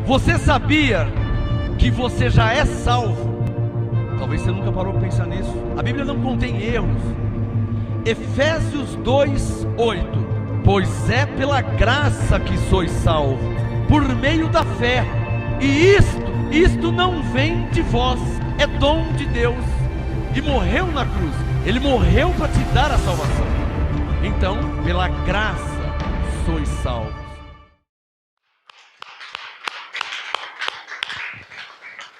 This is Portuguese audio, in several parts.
Você sabia que você já é salvo? Talvez você nunca parou para pensar nisso. A Bíblia não contém erros. Efésios 2:8. Pois é pela graça que sois salvos, por meio da fé. E isto não vem de vós, é dom de Deus. E morreu na cruz. Ele morreu para te dar a salvação. Então, pela graça sois salvos.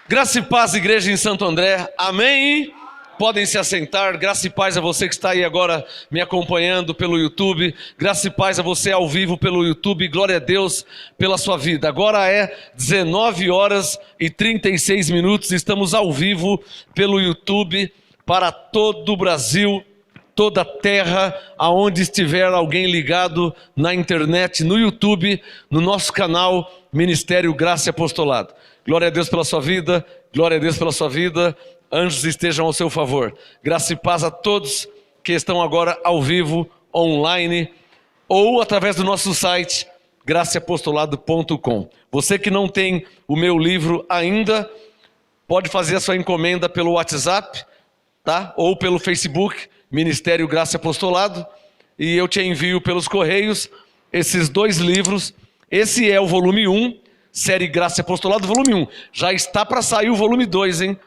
Graça e paz, igreja em Santo André, amém? Podem se assentar. Graça e paz a você que está aí agora me acompanhando pelo YouTube. Graça e paz a você ao vivo pelo YouTube. Glória a Deus pela sua vida. Agora é 19h36. Estamos ao vivo pelo YouTube para todo o Brasil, toda a terra, aonde estiver alguém ligado na internet, no YouTube, no nosso canal Ministério Graça e Apostolado. Glória a Deus pela sua vida, glória a Deus pela sua vida, anjos estejam ao seu favor. Graça e paz a todos que estão agora ao vivo, online, ou através do nosso site, graceapostolado.com. Você que não tem o meu livro ainda, pode fazer a sua encomenda pelo WhatsApp, tá? Ou pelo Facebook, Ministério Graça e Apostolado, e eu te envio pelos correios esses 2 livros. Esse é o volume 1, série Graça e Apostolado, volume 1. Já está para sair o volume 2, hein?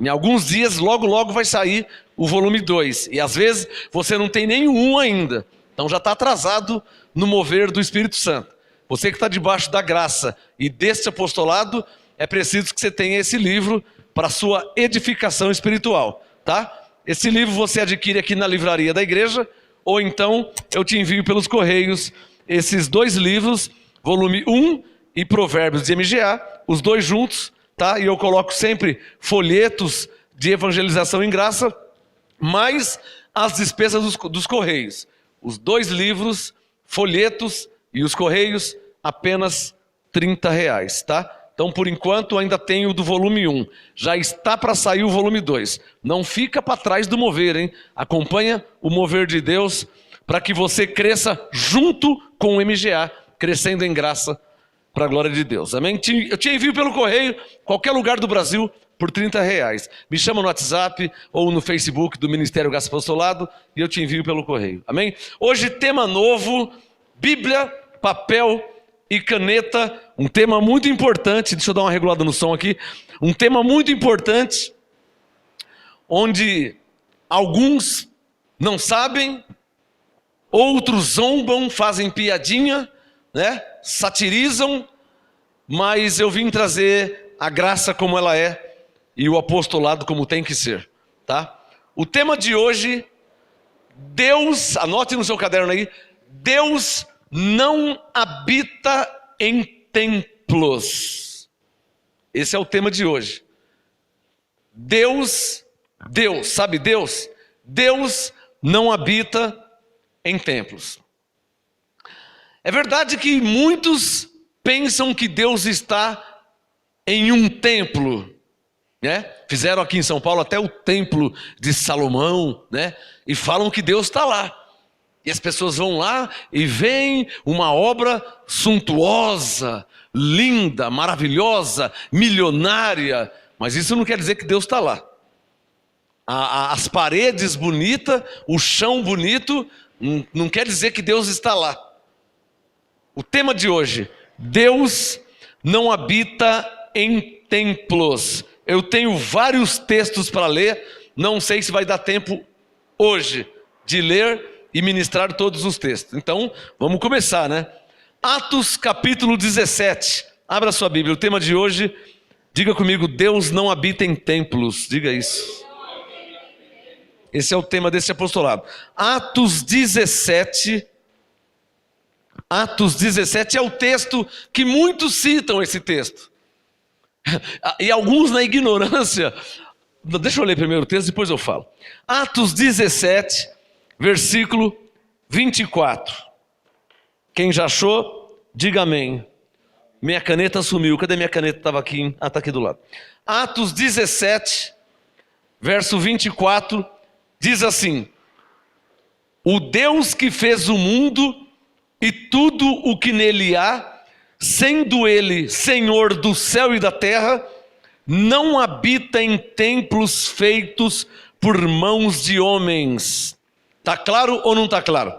Em alguns dias, logo vai sair o volume 2. E às vezes você não tem nem o 1 ainda. Então já está atrasado no mover do Espírito Santo. Você que está debaixo da graça e deste apostolado, é preciso que você tenha esse livro para a sua edificação espiritual, tá? Esse livro você adquire aqui na livraria da igreja, ou então eu te envio pelos correios esses 2 livros, volume 1 e Provérbios de MGA, os 2 juntos, tá? E eu coloco sempre folhetos de evangelização em graça, mais as despesas dos correios. Os 2 livros, folhetos e os correios, apenas R$30, tá? Então, por enquanto, ainda tem o do volume 1. Já está para sair o volume 2. Não fica para trás do mover, hein? Acompanha o mover de Deus para que você cresça junto com o MGA, crescendo em graça para a glória de Deus, amém? Eu te envio pelo correio, qualquer lugar do Brasil, por R$30. Me chama no WhatsApp ou no Facebook do Ministério Graça e Apostolado e eu te envio pelo correio, amém? Hoje tema novo, Bíblia, papel e caneta, um tema muito importante. Deixa eu dar uma regulada no som aqui. Um tema muito importante, onde alguns não sabem, outros zombam, fazem piadinha, né? Satirizam, mas eu vim trazer a graça como ela é e o apostolado como tem que ser, tá? O tema de hoje, Deus, anote no seu caderno aí, Deus não habita em templos. Esse é o tema de hoje. Deus, sabe Deus? Deus não habita em templos. É verdade que muitos pensam que Deus está em um templo, né? Fizeram aqui em São Paulo até o templo de Salomão, né? E falam que Deus está lá. E as pessoas vão lá e veem uma obra suntuosa, linda, maravilhosa, milionária. Mas isso não quer dizer que Deus está lá. As paredes bonitas, o chão bonito, não quer dizer que Deus está lá. O tema de hoje, Deus não habita em templos. Eu tenho vários textos para ler, não sei se vai dar tempo hoje de ler e ministrar todos os textos. Então, vamos começar, né? Atos capítulo 17, abra sua Bíblia. O tema de hoje, diga comigo, Deus não habita em templos, diga isso. Esse é o tema desse apostolado. Atos 17 é o texto que muitos citam esse texto. E alguns na ignorância. Deixa eu ler primeiro o texto, depois eu falo. Atos 17, versículo 24. Quem já achou, diga amém. Minha caneta sumiu. Cadê minha caneta? Estava aqui. Está aqui do lado. Atos 17, verso 24, diz assim: O Deus que fez o mundo e tudo o que nele há, sendo ele Senhor do céu e da terra, não habita em templos feitos por mãos de homens. Está claro ou não está claro?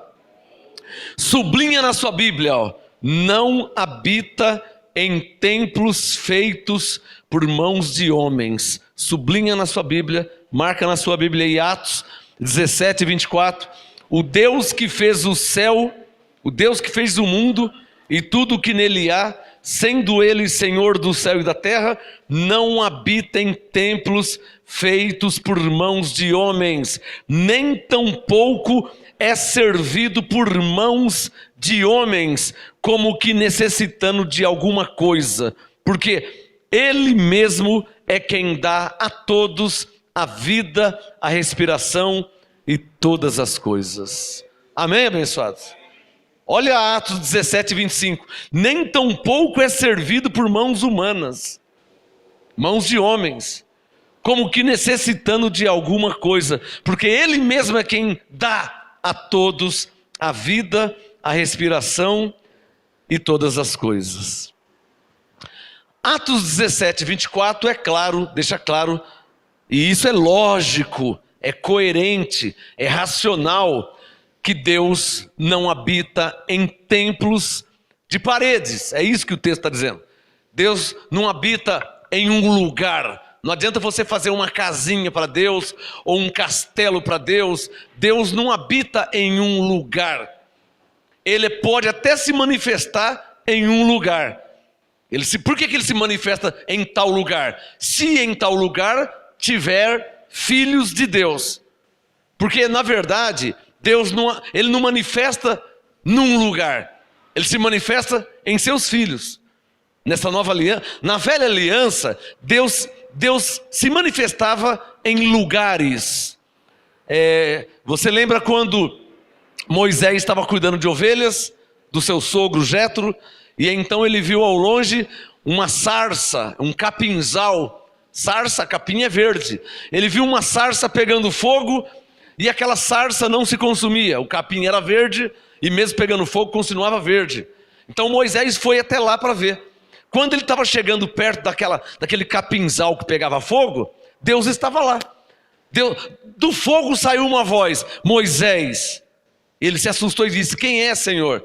Sublinha na sua Bíblia, ó, não habita em templos feitos por mãos de homens. Sublinha na sua Bíblia, marca na sua Bíblia aí, Atos 17, 24. O Deus que fez o céu, o Deus que fez o mundo e tudo o que nele há, sendo ele Senhor do céu e da terra, não habita em templos feitos por mãos de homens, nem tampouco é servido por mãos de homens, como que necessitando de alguma coisa, porque ele mesmo é quem dá a todos a vida, a respiração e todas as coisas. Amém, abençoados? Olha Atos 17, 25. Nem tampouco é servido por mãos humanas, mãos de homens, como que necessitando de alguma coisa, porque ele mesmo é quem dá a todos a vida, a respiração e todas as coisas. Atos 17, 24 é claro, deixa claro, e isso é lógico, é coerente, é racional, que Deus não habita em templos de paredes. É isso que o texto está dizendo. Deus não habita em um lugar. Não adianta você fazer uma casinha para Deus ou um castelo para Deus. Deus não habita em um lugar. Ele pode até se manifestar em um lugar. Por que ele se manifesta em tal lugar? Se em tal lugar tiver filhos de Deus. Porque na verdade Deus ele não manifesta num lugar. Ele se manifesta em seus filhos. Nessa nova aliança, na velha aliança, Deus se manifestava em lugares. Você lembra quando Moisés estava cuidando de ovelhas do seu sogro Jetro, e então ele viu ao longe uma sarça, um capinzal. Sarça, capim é verde. Ele viu uma sarça pegando fogo e aquela sarça não se consumia. O capim era verde e mesmo pegando fogo continuava verde. Então Moisés foi até lá para ver. Quando ele estava chegando perto daquele capinzal que pegava fogo, Deus estava lá. Do fogo saiu uma voz: Moisés. Ele se assustou e disse: quem é, Senhor?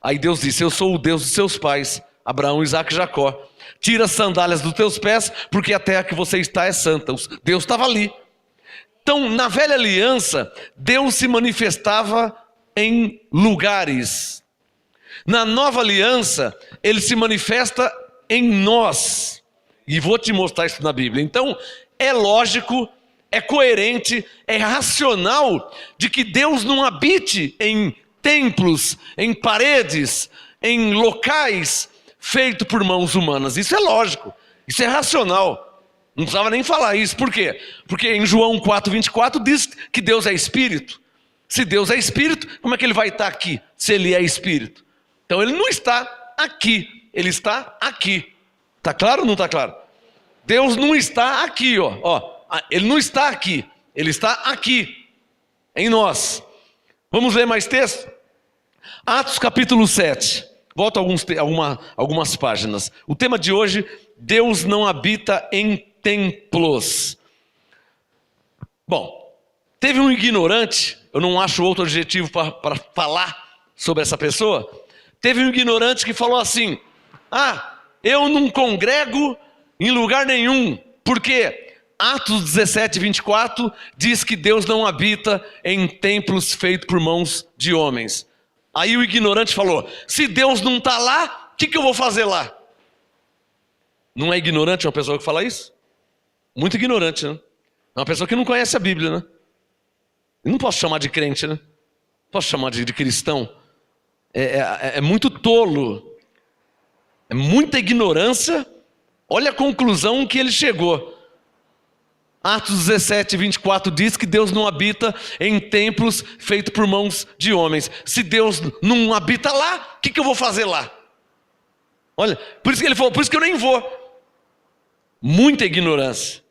Aí Deus disse: eu sou o Deus dos seus pais, Abraão, Isaque e Jacó. Tira as sandálias dos teus pés, porque a terra que você está é santa. Deus estava ali. Então, na velha aliança, Deus se manifestava em lugares. Na nova aliança, ele se manifesta em nós. E vou te mostrar isso na Bíblia. Então, é lógico, é coerente, é racional de que Deus não habite em templos, em paredes, em locais feitos por mãos humanas. Isso é lógico, isso é racional. Não precisava nem falar isso. Por quê? Porque em João 4,24 diz que Deus é Espírito. Se Deus é Espírito, como é que ele vai estar aqui, se ele é Espírito? Então ele não está aqui, ele está aqui. Está claro ou não está claro? Deus não está aqui, ele não está aqui, ele está aqui, em nós. Vamos ler mais texto? Atos capítulo 7. Volta algumas páginas. O tema de hoje: Deus não habita em templos. Bom, teve um ignorante, eu não acho outro adjetivo para falar sobre essa pessoa. Teve um ignorante que falou assim: eu não congrego em lugar nenhum, porque Atos 17, 24 diz que Deus não habita em templos feitos por mãos de homens. Aí o ignorante falou: se Deus não está lá, o que eu vou fazer lá? Não é ignorante uma pessoa que fala isso? Muito ignorante, né? É uma pessoa que não conhece a Bíblia, né? Eu não posso chamar de crente, né? Posso chamar de cristão? É muito tolo. É muita ignorância. Olha a conclusão que ele chegou. Atos 17, 24 diz que Deus não habita em templos feitos por mãos de homens. Se Deus não habita lá, o que eu vou fazer lá? Olha, por isso que ele falou: por isso que eu nem vou. Muita ignorância.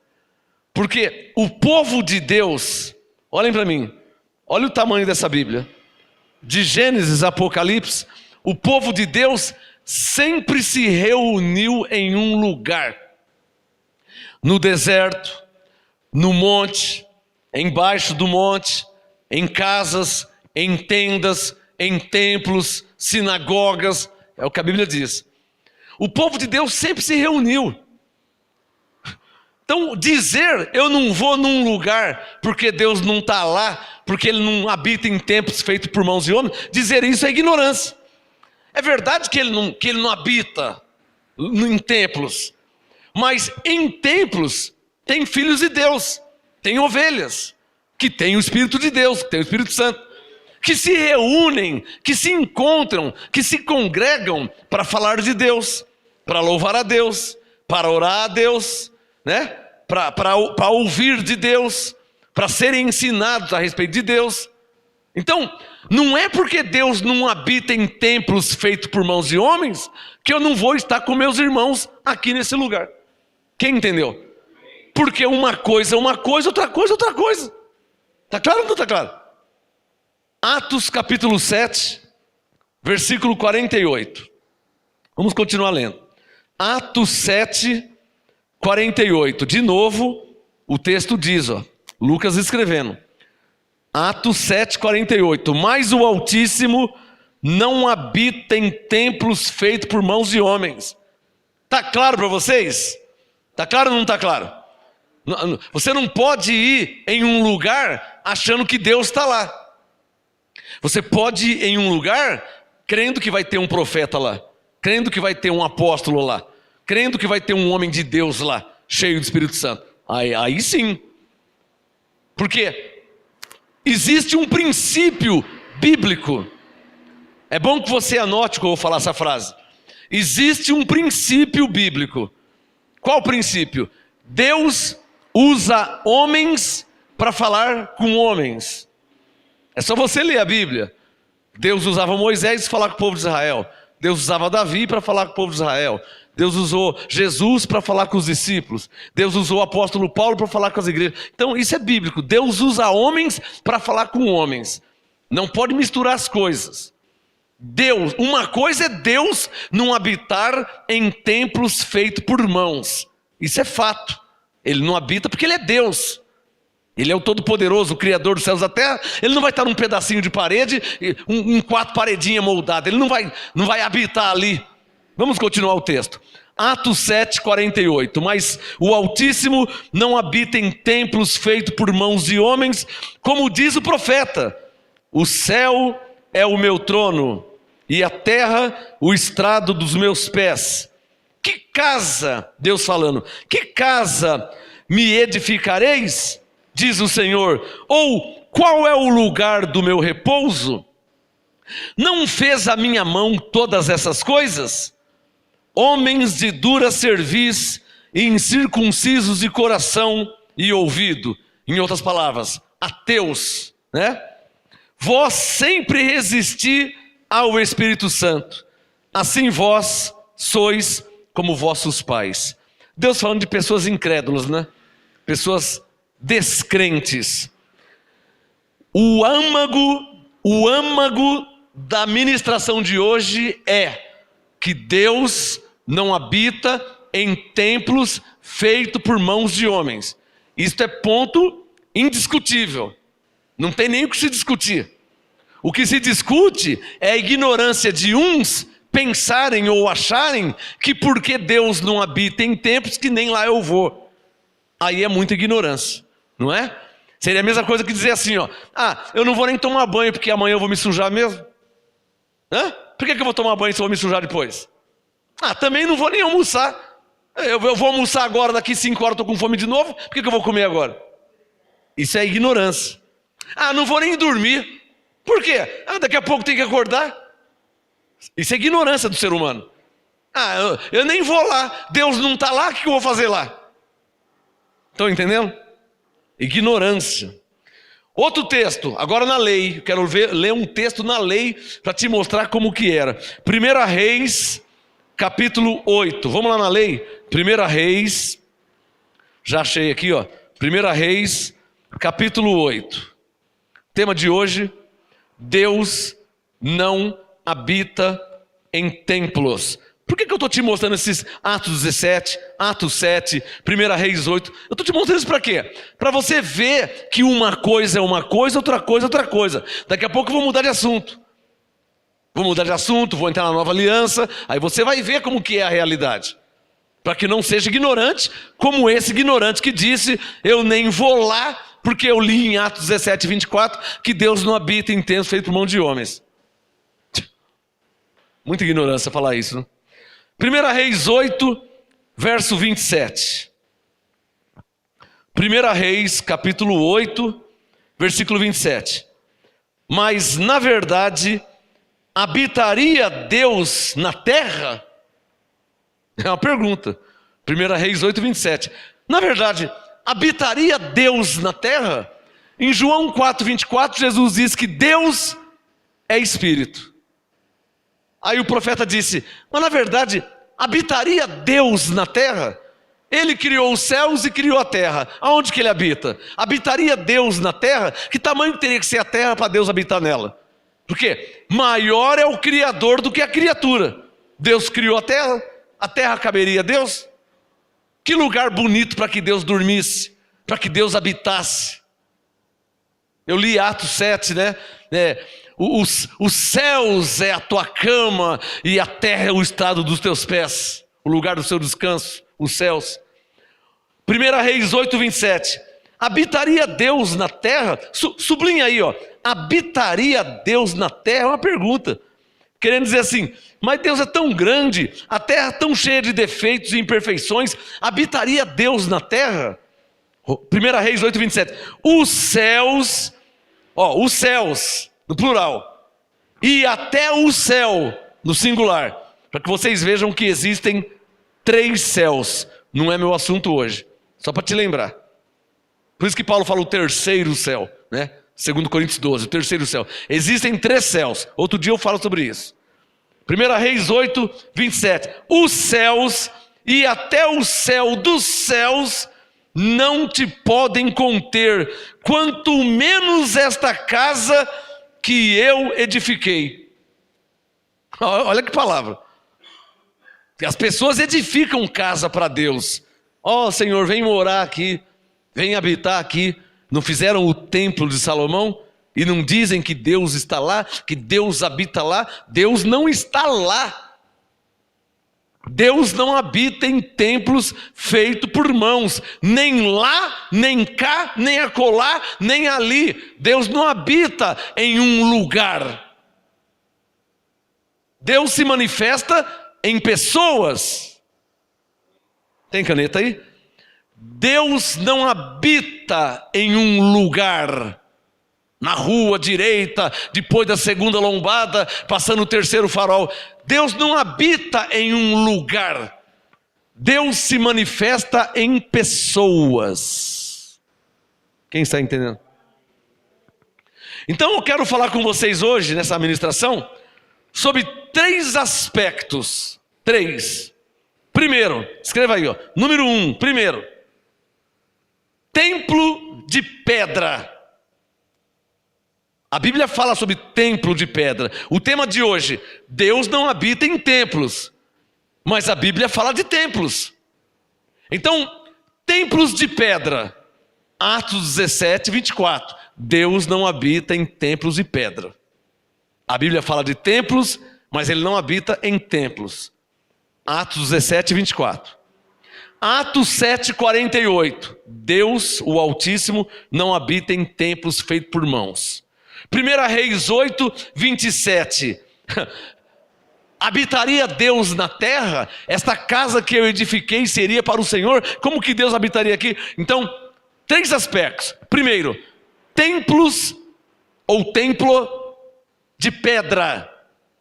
Porque o povo de Deus, olhem para mim, olha o tamanho dessa Bíblia. De Gênesis a Apocalipse, o povo de Deus sempre se reuniu em um lugar. No deserto, no monte, embaixo do monte, em casas, em tendas, em templos, sinagogas, é o que a Bíblia diz. O povo de Deus sempre se reuniu. Então, dizer eu não vou num lugar porque Deus não está lá, porque Ele não habita em templos feitos por mãos de homens, dizer isso é ignorância. É verdade que Ele não habita em templos, mas em templos tem filhos de Deus, tem ovelhas, que tem o Espírito de Deus, que tem o Espírito Santo, que se reúnem, que se encontram, que se congregam para falar de Deus, para louvar a Deus, para orar a Deus, né? Para ouvir de Deus, para serem ensinados a respeito de Deus. Então, não é porque Deus não habita em templos feitos por mãos de homens, que eu não vou estar com meus irmãos aqui nesse lugar. Quem entendeu? Porque uma coisa é uma coisa, outra coisa é outra coisa. Está claro ou não está claro? Atos capítulo 7, versículo 48. Vamos continuar lendo. Atos 7, 48. De novo, o texto diz, Lucas escrevendo. Atos 7, 48. Mas o Altíssimo não habita em templos feitos por mãos de homens. Está claro para vocês? Está claro ou não está claro? Você não pode ir em um lugar achando que Deus está lá. Você pode ir em um lugar crendo que vai ter um profeta lá, crendo que vai ter um apóstolo lá, crendo que vai ter um homem de Deus lá, cheio do Espírito Santo. Aí sim. Porque existe um princípio bíblico. É bom que você anote que eu vou falar essa frase. Existe um princípio bíblico. Qual princípio? Deus usa homens para falar com homens. É só você ler a Bíblia. Deus usava Moisés para falar com o povo de Israel. Deus usava Davi para falar com o povo de Israel. Deus usou Jesus para falar com os discípulos. Deus usou o apóstolo Paulo para falar com as igrejas. Então isso é bíblico. Deus usa homens para falar com homens. Não pode misturar as coisas. Deus, uma coisa é Deus não habitar em templos feitos por mãos. Isso é fato. Ele não habita porque Ele é Deus. Ele é o Todo-Poderoso, o Criador dos céus e da terra. Ele não vai estar num pedacinho de parede, um 4 paredinhas moldadas. Ele não vai habitar ali. Vamos continuar o texto. Atos 7, 48. Mas o Altíssimo não habita em templos feitos por mãos de homens, como diz o profeta. O céu é o meu trono e a terra o estrado dos meus pés. Que casa, Deus falando, que casa me edificareis? Diz o Senhor. Ou qual é o lugar do meu repouso? Não fez a minha mão todas essas coisas? Homens de dura cerviz e incircuncisos de coração e ouvido. Em outras palavras, ateus, né? Vós sempre resisti ao Espírito Santo. Assim vós sois como vossos pais. Deus falando de pessoas incrédulas, né? Pessoas descrentes. O âmago da ministração de hoje é que Deus não habita em templos feitos por mãos de homens. Isto é ponto indiscutível. Não tem nem o que se discutir. O que se discute é a ignorância de uns pensarem ou acharem que porque Deus não habita em templos que nem lá eu vou. Aí é muita ignorância, não é? Seria a mesma coisa que dizer assim, eu não vou nem tomar banho porque amanhã eu vou me sujar mesmo. Por que eu vou tomar banho se eu vou me sujar depois? Também não vou nem almoçar. Eu vou almoçar agora, daqui 5 horas estou com fome de novo, por que eu vou comer agora? Isso é ignorância. Não vou nem dormir. Por quê? Daqui a pouco tem que acordar. Isso é ignorância do ser humano. Eu nem vou lá, Deus não está lá, o que eu vou fazer lá? Estão entendendo? Ignorância. Outro texto, agora na lei, quero ler um texto na lei para te mostrar como que era. 1 Reis, capítulo 8, vamos lá na lei? 1 Reis, já achei aqui, 1 Reis, capítulo 8. Tema de hoje: Deus não habita em templos. Por que eu estou te mostrando esses Atos 17, Atos 7, 1 Reis 8? Eu estou te mostrando isso para quê? Para você ver que uma coisa é uma coisa, outra coisa é outra coisa. Daqui a pouco eu vou mudar de assunto. Vou entrar na nova aliança, aí você vai ver como que é a realidade. Para que não seja ignorante, como esse ignorante que disse, eu nem vou lá, porque eu li em Atos 17, 24, que Deus não habita em templos feitos por mão de homens. Muita ignorância falar isso, né? 1 Reis 8, verso 27. 1 Reis, capítulo 8, versículo 27. Mas, na verdade, habitaria Deus na terra? É uma pergunta. 1 Reis 8, 27. Na verdade, habitaria Deus na terra? Em João 4, 24, Jesus diz que Deus é Espírito. Aí o profeta disse, mas na verdade, habitaria Deus na terra? Ele criou os céus e criou a terra. Aonde que ele habita? Habitaria Deus na terra? Que tamanho teria que ser a terra para Deus habitar nela? Porque maior é o Criador do que a criatura. Deus criou a terra caberia a Deus? Que lugar bonito para que Deus dormisse, para que Deus habitasse. Eu li Atos 7, né? Os céus é a tua cama e a terra é o estrado dos teus pés, o lugar do seu descanso, os céus. 1 Reis 8, 27. Habitaria Deus na terra? Sublinha aí, ó. Habitaria Deus na terra? É uma pergunta. Querendo dizer assim, mas Deus é tão grande, a terra tão cheia de defeitos e imperfeições, habitaria Deus na terra? 1 Reis 8, 27. Os céus, no plural, e até o céu, no singular, para que vocês vejam que existem 3 céus. Não é meu assunto hoje, só para te lembrar. Por isso que Paulo fala o terceiro céu, né? 2 Coríntios 12, o terceiro céu. Existem 3 céus, outro dia eu falo sobre isso. 1 Reis 8, 27. Os céus e até o céu dos céus não te podem conter, quanto menos esta casa que eu edifiquei. Olha que palavra. As pessoas edificam casa para Deus. Senhor, vem morar aqui, vem habitar aqui. Não fizeram o templo de Salomão? E não dizem que Deus está lá, que Deus habita lá? Deus não está lá. Deus não habita em templos feitos por mãos, nem lá, nem cá, nem acolá, nem ali. Deus não habita em um lugar. Deus se manifesta em pessoas. Tem caneta aí? Deus não habita em um lugar. Na rua direita, depois da segunda lombada, passando o terceiro farol. Deus não habita em um lugar. Deus se manifesta em pessoas. Quem está entendendo? Então eu quero falar com vocês hoje, nessa ministração, sobre 3 aspectos. 3. Primeiro, escreva aí, número 1, primeiro. Templo de pedra. A Bíblia fala sobre templo de pedra. O tema de hoje, Deus não habita em templos, mas a Bíblia fala de templos. Então, templos de pedra. Atos 17, 24. Deus não habita em templos de pedra. A Bíblia fala de templos, mas Ele não habita em templos. Atos 17, 24. Atos 7, 48. Deus, o Altíssimo, não habita em templos feitos por mãos. 1 Reis 8, 27. Habitaria Deus na terra? Esta casa que eu edifiquei seria para o Senhor? Como que Deus habitaria aqui? Então, 3 aspectos. Primeiro, templos ou templo de pedra,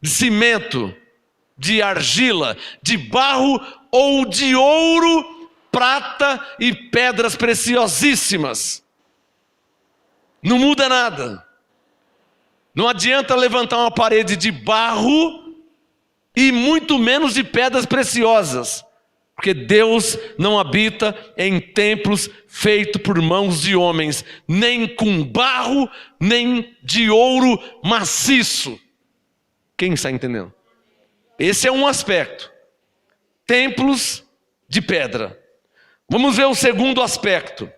de cimento, de argila, de barro ou de ouro, prata e pedras preciosíssimas. Não muda nada. Não adianta levantar uma parede de barro e muito menos de pedras preciosas, porque Deus não habita em templos feitos por mãos de homens, nem com barro, nem de ouro maciço. Quem está entendendo? Esse é um aspecto. Templos de pedra. Vamos ver o segundo aspecto.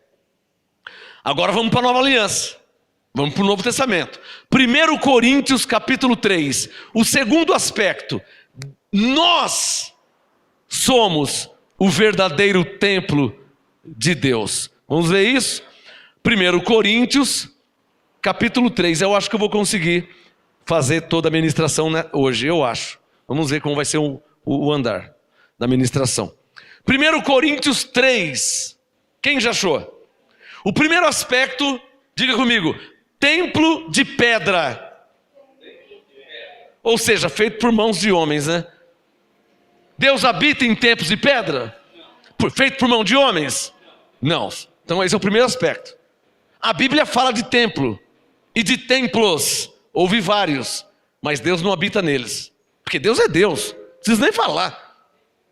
Agora vamos para a Nova Aliança. Vamos para o Novo Testamento. 1 Coríntios capítulo 3. O segundo aspecto. Nós somos o verdadeiro templo de Deus. Vamos ver isso? 1 Coríntios capítulo 3. Eu acho que eu vou conseguir fazer toda a ministração, né, hoje, eu acho. Vamos ver como vai ser o andar da ministração. 1 Coríntios 3. Quem já achou? O primeiro aspecto, diga comigo, templo de pedra. Ou seja, feito por mãos de homens, né? Deus habita em templos de pedra? Feito por mão de homens? Não. Então esse é o primeiro aspecto. A Bíblia fala de templo e de templos. Houve vários, mas Deus não habita neles. Porque Deus é Deus, não precisa nem falar.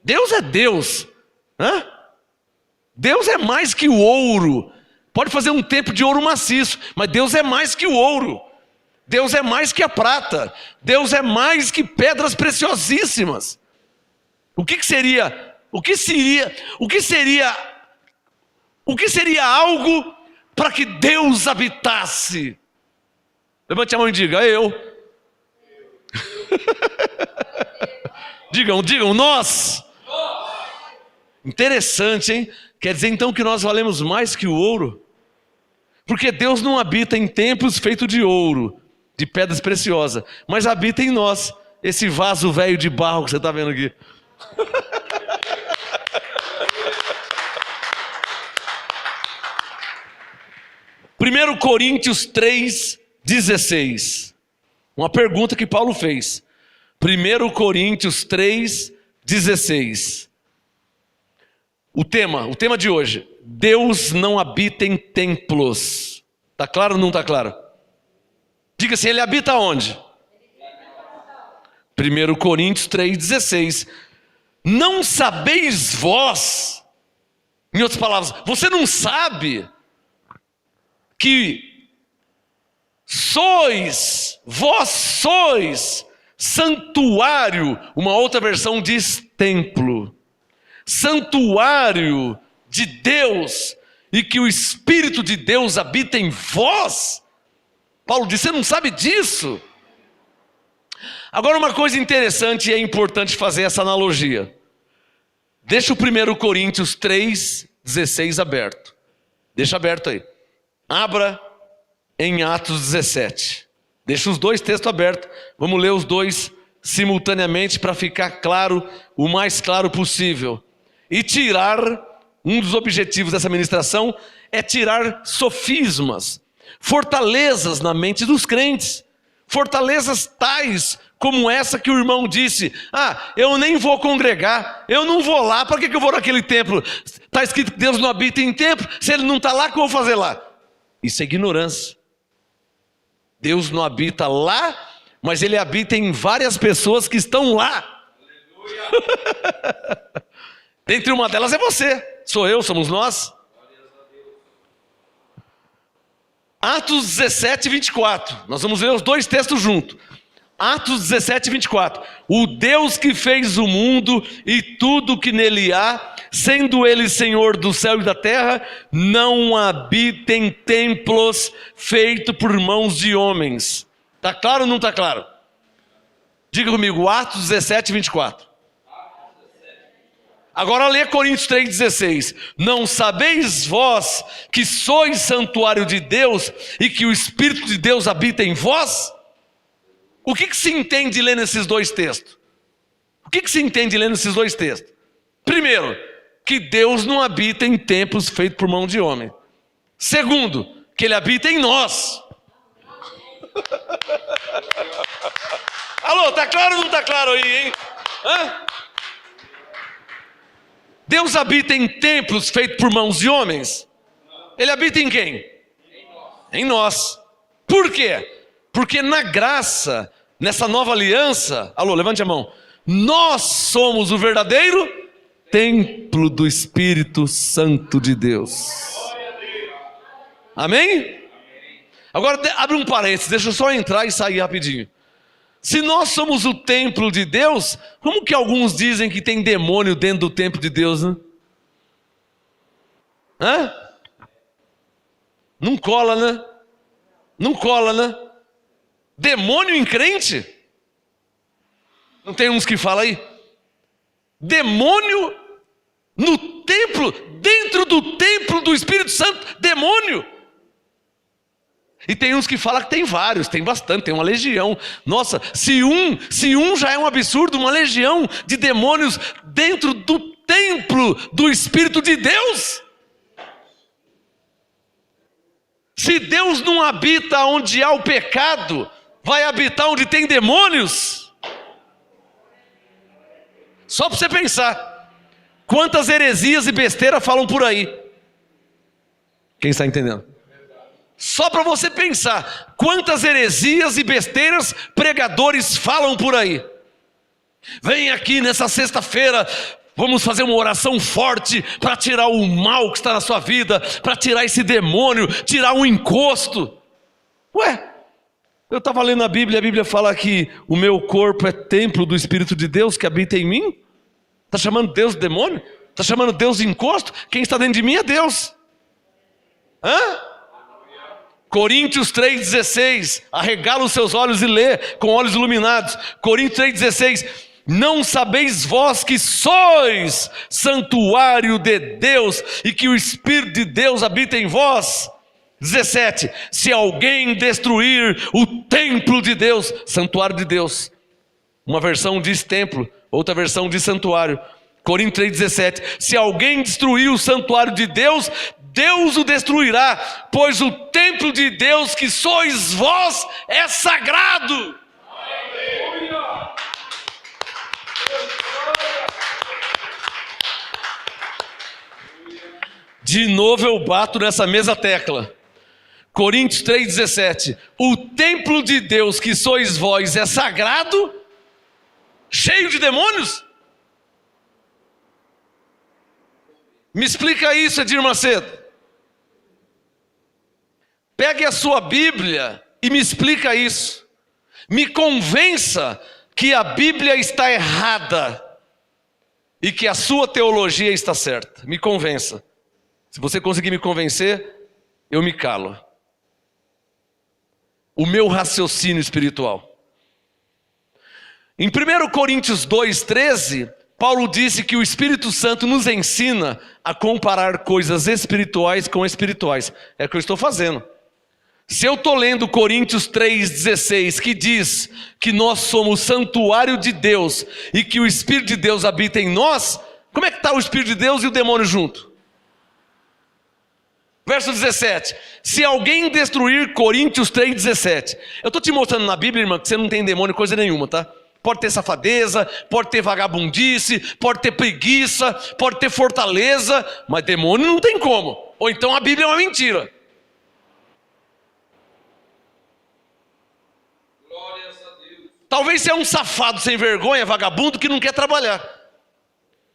Deus é Deus. Hã? Deus é mais que o ouro. Pode fazer um templo de ouro maciço, mas Deus é mais que o ouro. Deus é mais que a prata. Deus é mais que pedras preciosíssimas. O que seria algo para que Deus habitasse? Levante a mão e diga, eu. digam, nós. Interessante, hein? Quer dizer então que nós valemos mais que o ouro? Porque Deus não habita em templos feitos de ouro, de pedras preciosas, mas habita em nós, esse vaso velho de barro que você está vendo aqui. Primeiro Coríntios 3:16. Uma pergunta que Paulo fez. 1 Coríntios 3:16. O tema de hoje. Deus não habita em templos. Está claro ou não está claro? Diga assim, ele habita onde? 1 Coríntios 3:16. Não sabeis vós, em outras palavras, você não sabe que vós sois santuário, uma outra versão diz templo, santuário de Deus, e que o Espírito de Deus habita em vós? Paulo disse, você não sabe disso? Agora uma coisa interessante e é importante fazer essa analogia. Deixa o 1 Coríntios 3:16 aberto. Deixa aberto aí. Abra em Atos 17. Deixa os dois textos abertos. Vamos ler os dois simultaneamente para ficar claro, o mais claro possível. E tirar, um dos objetivos dessa ministração é tirar sofismas, fortalezas na mente dos crentes. Fortalezas tais como essa que o irmão disse, eu nem vou congregar, eu não vou lá, para que eu vou naquele templo? Está escrito que Deus não habita em templo, se ele não está lá, o que eu vou fazer lá? Isso é ignorância. Deus não habita lá, mas ele habita em várias pessoas que estão lá. Dentre uma delas é você, sou eu, somos nós. Atos 17:24. Nós vamos ler os dois textos juntos. Atos 17:24. O Deus que fez o mundo e tudo que nele há, sendo ele Senhor do céu e da terra, não habita em templos feitos por mãos de homens. Está claro ou não está claro? Diga comigo, Atos 17:24. Agora lê Coríntios 3:16. Não sabeis vós que sois santuário de Deus e que o Espírito de Deus habita em vós? O que se entende lendo esses dois textos? O que se entende lendo esses dois textos? Primeiro, que Deus não habita em templos feitos por mão de homem. Segundo, que ele habita em nós. Alô, tá claro ou não tá claro aí, hein? Deus habita em templos feitos por mãos de homens? Ele habita em quem? Em nós. Por quê? Porque na graça, nessa nova aliança, alô, levante a mão, nós somos o verdadeiro templo do Espírito Santo de Deus. Amém? Agora abre um parênteses, deixa eu só entrar e sair rapidinho. Se nós somos o templo de Deus, como que alguns dizem que tem demônio dentro do templo de Deus, né? Hã? Não cola, né? Não cola, né? Demônio em crente? Não tem uns que falam aí? Demônio no templo, dentro do templo do Espírito Santo, demônio. E tem uns que falam que tem vários, tem bastante, tem uma legião. Nossa, se um já é um absurdo, uma legião de demônios dentro do templo do Espírito de Deus. Se Deus não habita onde há o pecado, vai habitar onde tem demônios? Só para você pensar, quantas heresias e besteiras falam por aí. Quem está entendendo? Só para você pensar, quantas heresias e besteiras pregadores falam por aí. Vem aqui nessa sexta-feira, vamos fazer uma oração forte para tirar o mal que está na sua vida, para tirar esse demônio, tirar o encosto. Ué, eu estava lendo a Bíblia fala que o meu corpo é templo do Espírito de Deus que habita em mim. Está chamando Deus de demônio? Está chamando Deus de encosto? Quem está dentro de mim é Deus. Hã? Coríntios 3,16, arregala os seus olhos e lê com olhos iluminados. Coríntios 3,16, não sabeis vós que sois santuário de Deus e que o Espírito de Deus habita em vós? 17, se alguém destruir o templo de Deus, santuário de Deus, uma versão diz templo, outra versão diz santuário. Coríntios 3,17, se alguém destruir o santuário de Deus, Deus o destruirá, pois o templo de Deus que sois vós é sagrado. De novo eu bato nessa mesma tecla. Coríntios 3,17, o templo de Deus que sois vós é sagrado, cheio de demônios? Me explica isso, Edir Macedo. Pegue a sua Bíblia e me explica isso. Me convença que a Bíblia está errada e que a sua teologia está certa. Me convença. Se você conseguir me convencer, eu me calo. O meu raciocínio espiritual. Em 1 Coríntios 2,13, Paulo disse que o Espírito Santo nos ensina a comparar coisas espirituais com espirituais. É o que eu estou fazendo. Se eu estou lendo Coríntios 3,16, que diz que nós somos santuário de Deus e que o Espírito de Deus habita em nós, como é que está o Espírito de Deus e o demônio junto? Verso 17, se alguém destruir, Coríntios 3,17. Eu estou te mostrando na Bíblia, irmã, que você não tem demônio coisa nenhuma, tá? Pode ter safadeza, pode ter vagabundice, pode ter preguiça, pode ter fortaleza, mas demônio não tem como. Ou então a Bíblia é uma mentira. Glórias a Deus. Talvez você é um safado sem vergonha, vagabundo, que não quer trabalhar.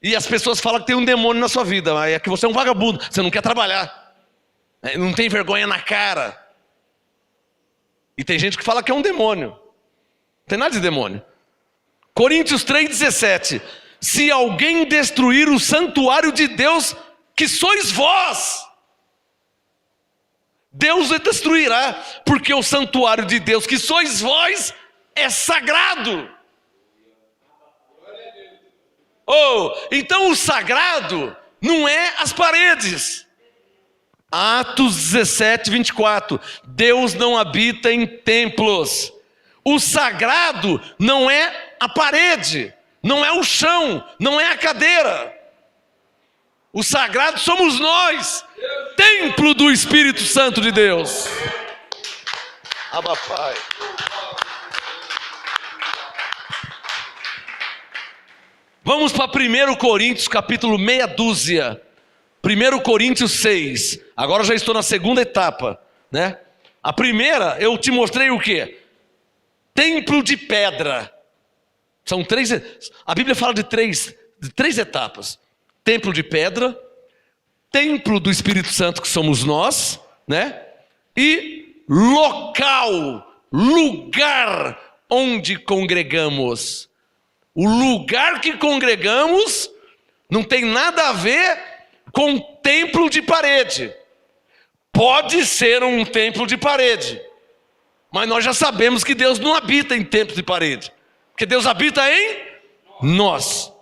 E as pessoas falam que tem um demônio na sua vida, mas é que você é um vagabundo, você não quer trabalhar. Não tem vergonha na cara. E tem gente que fala que é um demônio. Não tem nada de demônio. Coríntios 3,17, se alguém destruir o santuário de Deus, que sois vós, Deus o destruirá, porque o santuário de Deus, que sois vós, é sagrado. Então o sagrado não é as paredes. Atos 17, 24, Deus não habita em templos. O sagrado não é a parede, não é o chão, não é a cadeira. O sagrado somos nós, templo do Espírito Santo de Deus. Abba, Pai. Vamos para 1 Coríntios, capítulo meia dúzia. 1 Coríntios 6. Agora já estou na segunda etapa, né? A primeira, eu te mostrei o quê? Templo de pedra. São três. A Bíblia fala de três etapas: templo de pedra, templo do Espírito Santo, que somos nós, né? E lugar onde congregamos. O lugar que congregamos não tem nada a ver com templo de parede. Pode ser um templo de parede, mas nós já sabemos que Deus não habita em templos de parede, porque Deus habita em nós.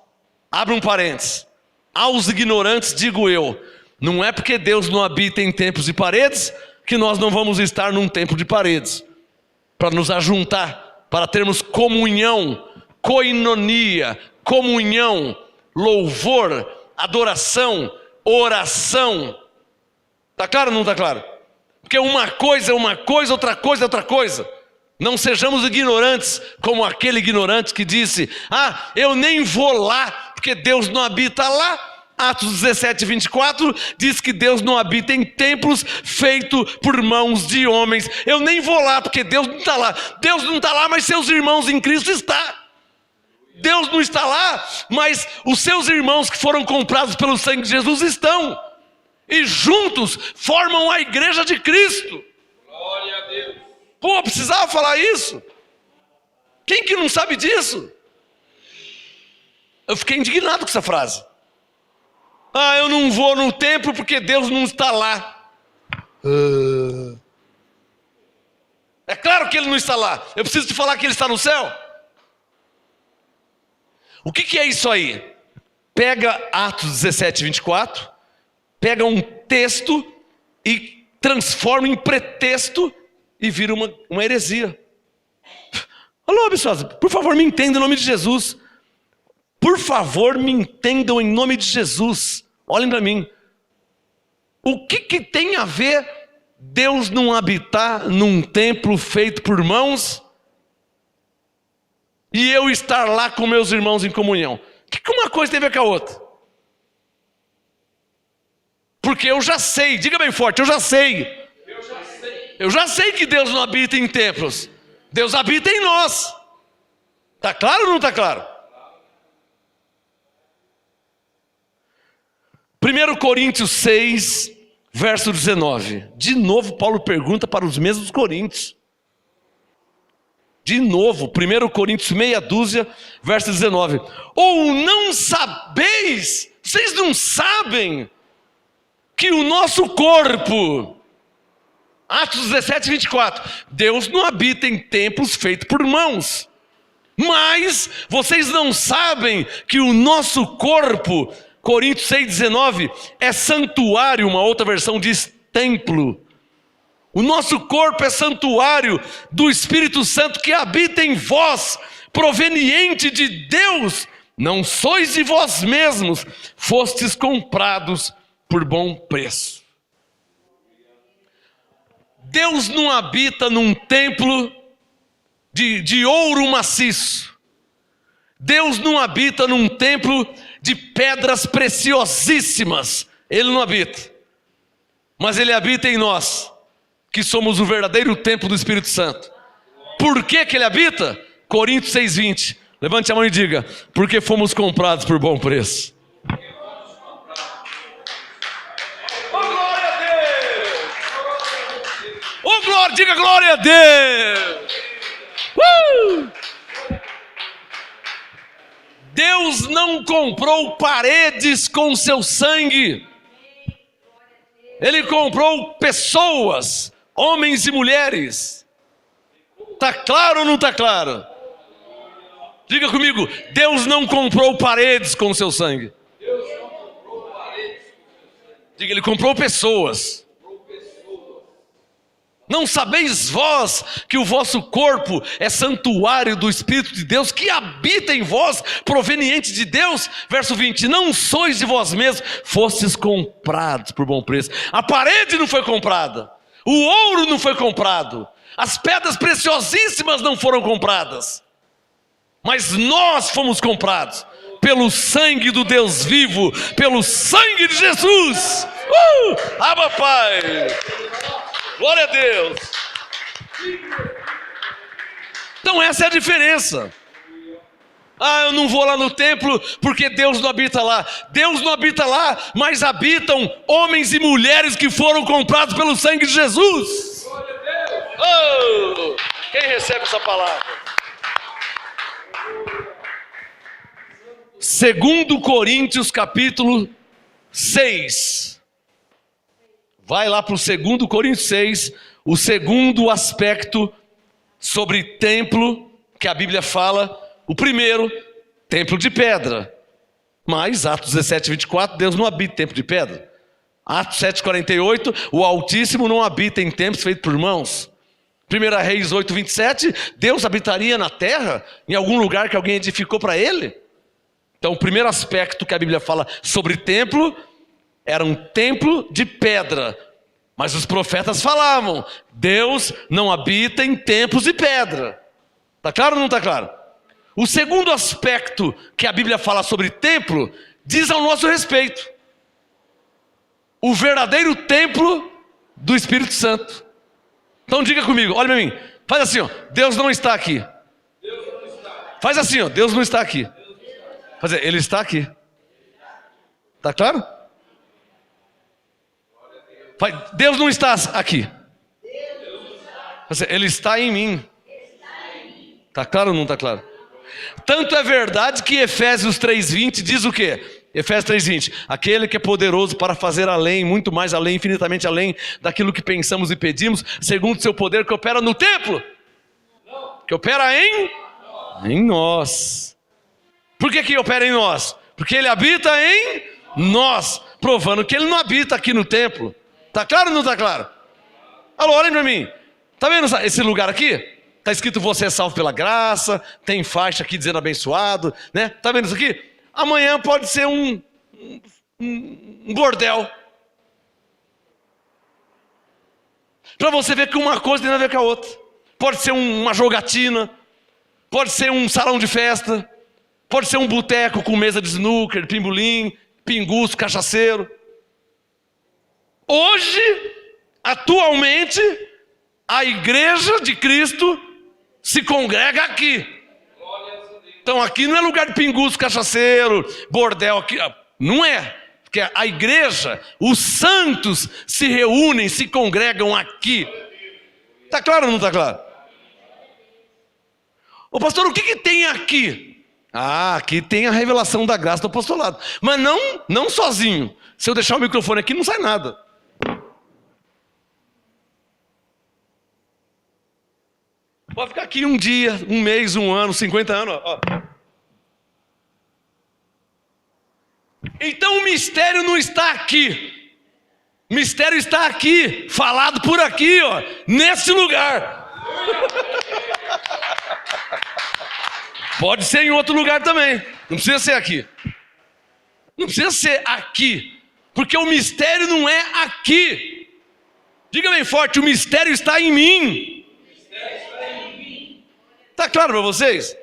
Abre um parênteses. Aos ignorantes digo eu, não é porque Deus não habita em templos de paredes que nós não vamos estar num templo de paredes, para nos ajuntar, para termos comunhão, koinonia, comunhão, louvor, adoração, oração. Está claro ou não está claro? Porque uma coisa é uma coisa, outra coisa é outra coisa. Não sejamos ignorantes como aquele ignorante que disse: eu nem vou lá, porque Deus não habita lá. Atos 17, 24 diz que Deus não habita em templos feitos por mãos de homens. Eu nem vou lá, porque Deus não está lá. Deus não está lá, mas seus irmãos em Cristo estão. Deus não está lá, mas os seus irmãos que foram comprados pelo sangue de Jesus estão. E juntos formam a igreja de Cristo. Glória a Deus. Pô, precisava falar isso? Quem que não sabe disso? Eu fiquei indignado com essa frase. Eu não vou no templo porque Deus não está lá. É claro que Ele não está lá. Eu preciso te falar que Ele está no céu. O que é isso aí? Pega Atos 17, 24, pega um texto e transforma em pretexto e vira uma heresia. Alô, pessoal, por favor me entendam em nome de Jesus. Por favor me entendam em nome de Jesus. Olhem para mim. O que tem a ver Deus não habitar num templo feito por mãos e eu estar lá com meus irmãos em comunhão? O que uma coisa tem a ver com a outra? Porque eu já sei, diga bem forte, eu já sei. Eu já sei que Deus não habita em templos. Deus habita em nós. Está claro ou não está claro? 1 Coríntios 6, verso 19. De novo Paulo pergunta para os mesmos coríntios. De novo, 1 Coríntios meia dúzia, verso 19. Ou não sabeis, vocês não sabem que o nosso corpo, Atos 17, 24, Deus não habita em templos feitos por mãos. Mas vocês não sabem que o nosso corpo, Coríntios 6, 19, é santuário, uma outra versão diz templo. O nosso corpo é santuário do Espírito Santo que habita em vós, proveniente de Deus. Não sois de vós mesmos, fostes comprados por bom preço. Deus não habita num templo de ouro maciço. Deus não habita num templo de pedras preciosíssimas. Ele não habita. Mas Ele habita em nós, que somos o verdadeiro templo do Espírito Santo. Por que Ele habita? Coríntios 6:20. Levante a mão e diga: porque fomos comprados por bom preço. Oh glória, diga glória a Deus. Deus não comprou paredes com seu sangue. Ele comprou pessoas, homens e mulheres. Está claro ou não está claro? Diga comigo: Deus não comprou paredes com seu sangue. Diga, Ele comprou pessoas. Não sabeis vós que o vosso corpo é santuário do Espírito de Deus que habita em vós, proveniente de Deus? Verso 20, não sois de vós mesmos, fostes comprados por bom preço. A parede não foi comprada, o ouro não foi comprado, as pedras preciosíssimas não foram compradas, mas nós fomos comprados pelo sangue do Deus vivo, pelo sangue de Jesus. Abba, Pai. Glória a Deus. Então essa é a diferença. Eu não vou lá no templo porque Deus não habita lá. Deus não habita lá, mas habitam homens e mulheres que foram comprados pelo sangue de Jesus. Quem recebe essa palavra? 2 Coríntios capítulo 6. Vai lá para o 2 Coríntios 6, o segundo aspecto sobre templo que a Bíblia fala. O primeiro, templo de pedra. Mas Atos 17, 24, Deus não habita em templo de pedra. Atos 7, 48, o Altíssimo não habita em templos feitos por mãos. 1 Reis 8, 27, Deus habitaria na terra, em algum lugar que alguém edificou para ele? Então o primeiro aspecto que a Bíblia fala sobre templo, era um templo de pedra. Mas os profetas falavam, Deus não habita em templos de pedra. Está claro ou não está claro? O segundo aspecto que a Bíblia fala sobre templo, diz ao nosso respeito. O verdadeiro templo do Espírito Santo. Então diga comigo, olha para mim, faz assim, ó, Deus não está aqui. Faz assim, ó, Deus não está aqui. Faz assim, Ele está aqui. Está claro? Deus não está aqui. Ele está em mim. Está claro ou não está claro? Tanto é verdade que Efésios 3:20 diz o quê? Efésios 3:20, aquele que é poderoso para fazer além, muito mais além, infinitamente além daquilo que pensamos e pedimos, segundo o seu poder que opera no templo, que opera em nós. Por que opera em nós? Porque Ele habita em nós, provando que Ele não habita aqui no templo. Está claro ou não está claro? Alô, olhem para mim. Está vendo esse lugar aqui? Está escrito você é salvo pela graça, tem faixa aqui dizendo abençoado, né? Está vendo isso aqui? Amanhã pode ser um bordel. Para você ver que uma coisa tem a ver com a outra. Pode ser uma jogatina, pode ser um salão de festa, pode ser um boteco com mesa de snooker, pimbolim, pinguço, cachaceiro. Hoje, atualmente, a igreja de Cristo se congrega aqui. Então aqui não é lugar de pinguço, cachaceiro, bordel, aqui não é. Porque a igreja, os santos se reúnem, se congregam aqui. Está claro ou não está claro? Ô pastor, o que tem aqui? Ah, aqui tem a revelação da graça do apostolado. Mas não sozinho. Se eu deixar o microfone aqui, não sai nada. Pode ficar aqui um dia, um mês, um ano, 50 anos. Ó. Então o mistério não está aqui. O mistério está aqui, falado por aqui, ó, nesse lugar. Pode ser em outro lugar também. Não precisa ser aqui. Não precisa ser aqui. Porque o mistério não é aqui. Diga bem forte, o mistério está em mim. Está claro para vocês?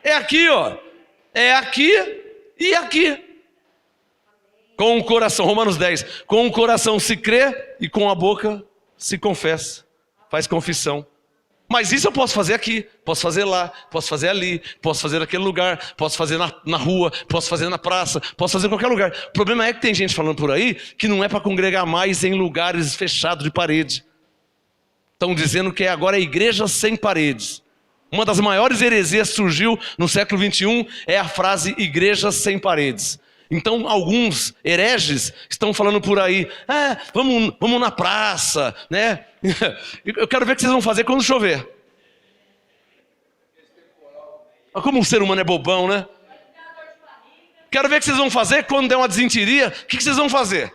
É aqui, ó. É aqui e aqui. Com o coração, Romanos 10. Com o coração se crê e com a boca se confessa. Faz confissão. Mas isso eu posso fazer aqui, posso fazer lá, posso fazer ali, posso fazer naquele lugar, posso fazer na rua, posso fazer na praça, posso fazer em qualquer lugar. O problema é que tem gente falando por aí que não é para congregar mais em lugares fechados de parede. Estão dizendo que agora é igreja sem paredes. Uma das maiores heresias que surgiu no século 21 é a frase igreja sem paredes. Então alguns hereges estão falando por aí, vamos na praça, né? Eu quero ver o que vocês vão fazer quando chover. Como um ser humano é bobão, né? Quero ver o que vocês vão fazer quando der uma desinteria. O que vocês vão fazer?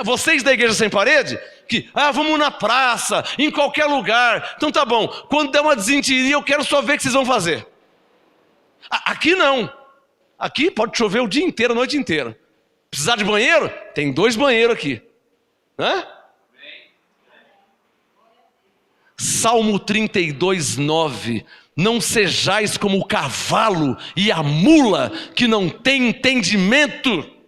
Vocês da igreja sem parede? Vamos na praça, em qualquer lugar. Então tá bom, quando der uma desinteria eu quero só ver o que vocês vão fazer. Aqui não. Aqui pode chover o dia inteiro, a noite inteira. Precisar de banheiro? Tem 2 banheiros aqui. Salmo 32:9. Não sejais como o cavalo e a mula que não tem entendimento.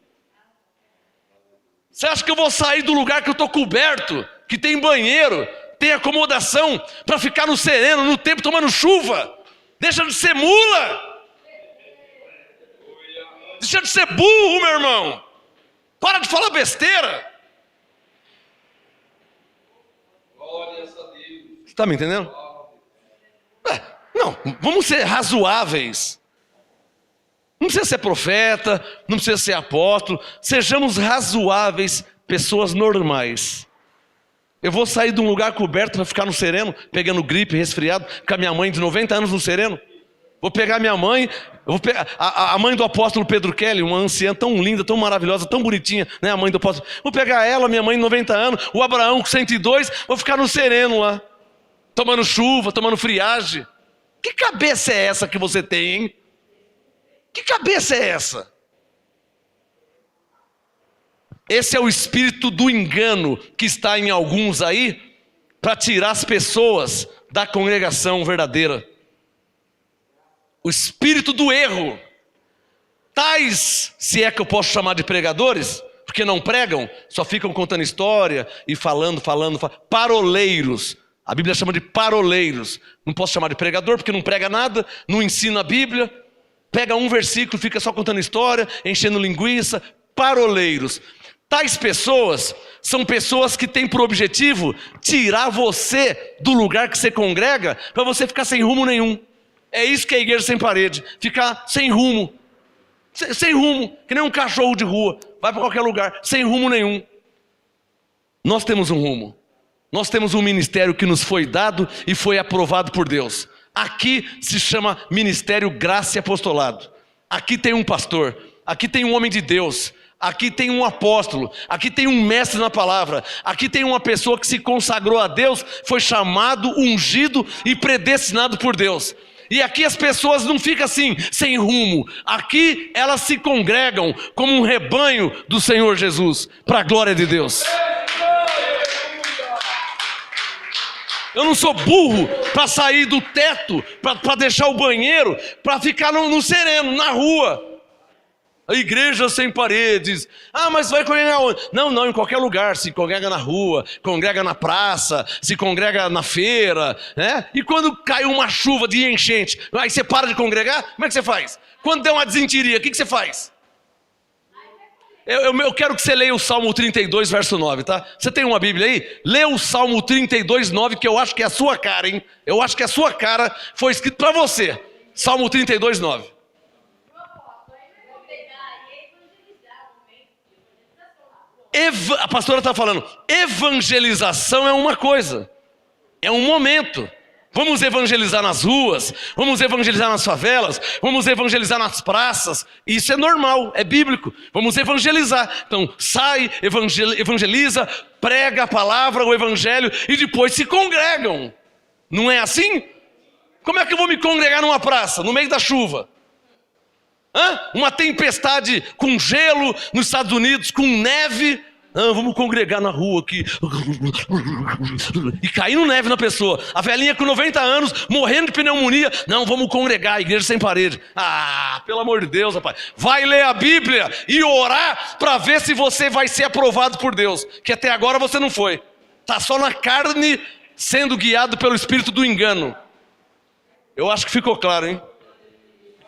Você acha que eu vou sair do lugar que eu estou coberto, que tem banheiro, tem acomodação, para ficar no sereno, no tempo tomando chuva? Deixa de ser mula. Deixa de ser burro, meu irmão. Para de falar besteira. Você está me entendendo? Não, vamos ser razoáveis. Não precisa ser profeta, não precisa ser apóstolo. Sejamos razoáveis, pessoas normais. Eu vou sair de um lugar coberto para ficar no sereno, pegando gripe, resfriado, com a minha mãe de 90 anos no sereno. Vou pegar minha mãe, eu vou pegar a mãe do apóstolo Pedro Kelly, uma anciã tão linda, tão maravilhosa, tão bonitinha, né, a mãe do apóstolo. Vou pegar ela, minha mãe de 90 anos, o Abraão com 102, vou ficar no sereno lá, tomando chuva, tomando friagem. Que cabeça é essa que você tem, hein? Que cabeça é essa? Esse é o espírito do engano que está em alguns aí, para tirar as pessoas da congregação verdadeira. O espírito do erro. Tais, se é que eu posso chamar de pregadores, porque não pregam, só ficam contando história e falando. Paroleiros. A Bíblia chama de paroleiros. Não posso chamar de pregador porque não prega nada, não ensina a Bíblia. Pega um versículo, fica só contando história, enchendo linguiça. Paroleiros. Tais pessoas são pessoas que têm por objetivo tirar você do lugar que você congrega para você ficar sem rumo nenhum. É isso que é a igreja sem parede. Ficar sem rumo. Sem rumo. Que nem um cachorro de rua. Vai para qualquer lugar. Sem rumo nenhum. Nós temos um rumo. Nós temos um ministério que nos foi dado e foi aprovado por Deus. Aqui se chama Ministério Graça e Apostolado. Aqui tem um pastor. Aqui tem um homem de Deus. Aqui tem um apóstolo. Aqui tem um mestre na palavra. Aqui tem uma pessoa que se consagrou a Deus, foi chamado, ungido e predestinado por Deus. E aqui as pessoas não ficam assim, sem rumo. Aqui elas se congregam como um rebanho do Senhor Jesus, para a glória de Deus. Eu não sou burro para sair do teto, para deixar o banheiro, para ficar no sereno, na rua. A igreja sem paredes. Ah, mas vai congregar onde? Não, em qualquer lugar. Se congrega na rua, congrega na praça, se congrega na feira, né? E quando cai uma chuva de enchente, aí você para de congregar? Como é que você faz? Quando der uma desinteria, o que você faz? Eu quero que você leia o Salmo 32, verso 9, tá? Você tem uma Bíblia aí? Lê o Salmo 32, 9, que eu acho que é a sua cara, hein? Eu acho que a sua cara foi escrito para você. Salmo 32, 9. A pastora está falando, evangelização é uma coisa, é um momento. Vamos evangelizar nas ruas, vamos evangelizar nas favelas, vamos evangelizar nas praças. Isso é normal, é bíblico. Vamos evangelizar. Então sai, evangeliza, prega a palavra, o evangelho e depois se congregam. Não é assim? Como é que eu vou me congregar numa praça, no meio da chuva? Uma tempestade com gelo nos Estados Unidos, com neve. Vamos congregar na rua aqui. E caindo neve na pessoa. A velhinha com 90 anos, morrendo de pneumonia. Não, vamos congregar, igreja sem parede. Pelo amor de Deus, rapaz. Vai ler a Bíblia e orar para ver se você vai ser aprovado por Deus. Que até agora você não foi. Está só na carne, sendo guiado pelo espírito do engano. Eu acho que ficou claro, hein?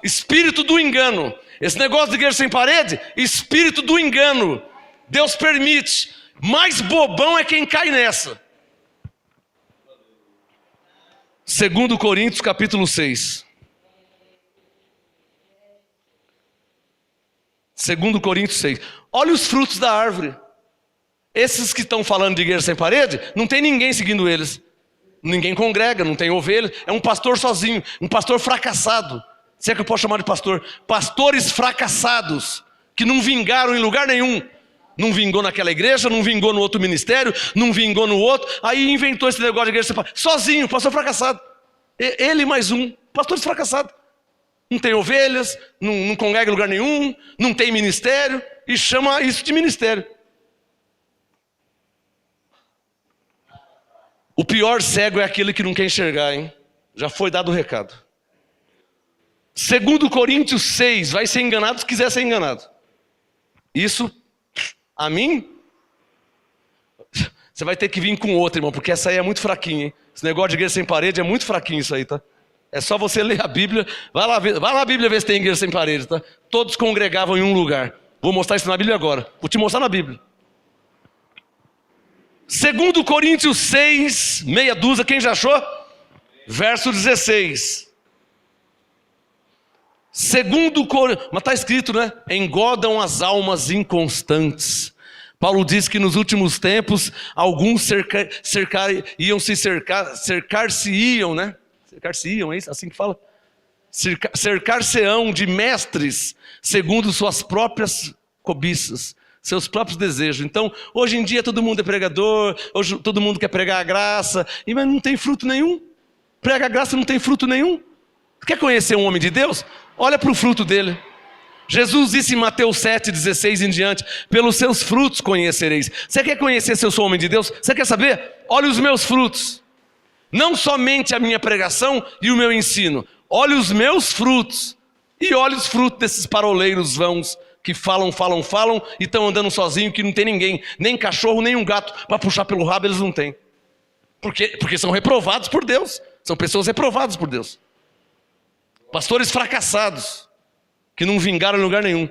Espírito do engano. Esse negócio de igreja sem parede, espírito do engano. Deus permite. Mais bobão é quem cai nessa. 2 Coríntios capítulo 6. 2 Coríntios 6. Olha os frutos da árvore. Esses que estão falando de igreja sem parede, não tem ninguém seguindo eles. Ninguém congrega, não tem ovelha. É um pastor sozinho, um pastor fracassado. Se é que eu posso chamar de pastor. Pastores fracassados, que não vingaram em lugar nenhum. Não vingou naquela igreja, não vingou no outro ministério, não vingou no outro. Aí inventou esse negócio de igreja sem parede. Sozinho, pastor fracassado. Ele mais um, pastores fracassados. Não tem ovelhas, não congrega em lugar nenhum, não tem ministério. E chama isso de ministério. O pior cego é aquele que não quer enxergar, hein? Já foi dado o recado. 2 Coríntios 6, vai ser enganado se quiser ser enganado. Isso, a mim, você vai ter que vir com outra, irmão, porque essa aí é muito fraquinha, hein? Esse negócio de igreja sem parede é muito fraquinho isso aí, tá? É só você ler a Bíblia, vai lá na Bíblia ver se tem igreja sem parede, tá? Todos congregavam em um lugar. Vou mostrar isso na Bíblia agora. Vou te mostrar na Bíblia. 2 Coríntios 6, meia dúzia, quem já achou? Verso 16. Mas está escrito, né? Engodam as almas inconstantes. Paulo diz que nos últimos tempos, alguns cercar-se-iam, né? Cercar-se-iam, é isso? Assim que fala? Cercar-se-ão de mestres, segundo suas próprias cobiças, seus próprios desejos. Então, hoje em dia todo mundo é pregador, hoje todo mundo quer pregar a graça, mas não tem fruto nenhum. Prega a graça, não tem fruto nenhum. Quer conhecer um homem de Deus? Olha para o fruto dele. Jesus disse em Mateus 7,16 em diante: pelos seus frutos conhecereis. Você quer conhecer se eu sou homem de Deus? Você quer saber? Olha os meus frutos. Não somente a minha pregação e o meu ensino. Olha os meus frutos. E olha os frutos desses paroleiros vãos que falam e estão andando sozinhos, que não tem ninguém, nem cachorro, nem um gato para puxar pelo rabo, eles não têm. Porque são reprovados por Deus. São pessoas reprovadas por Deus. Pastores fracassados, que não vingaram em lugar nenhum.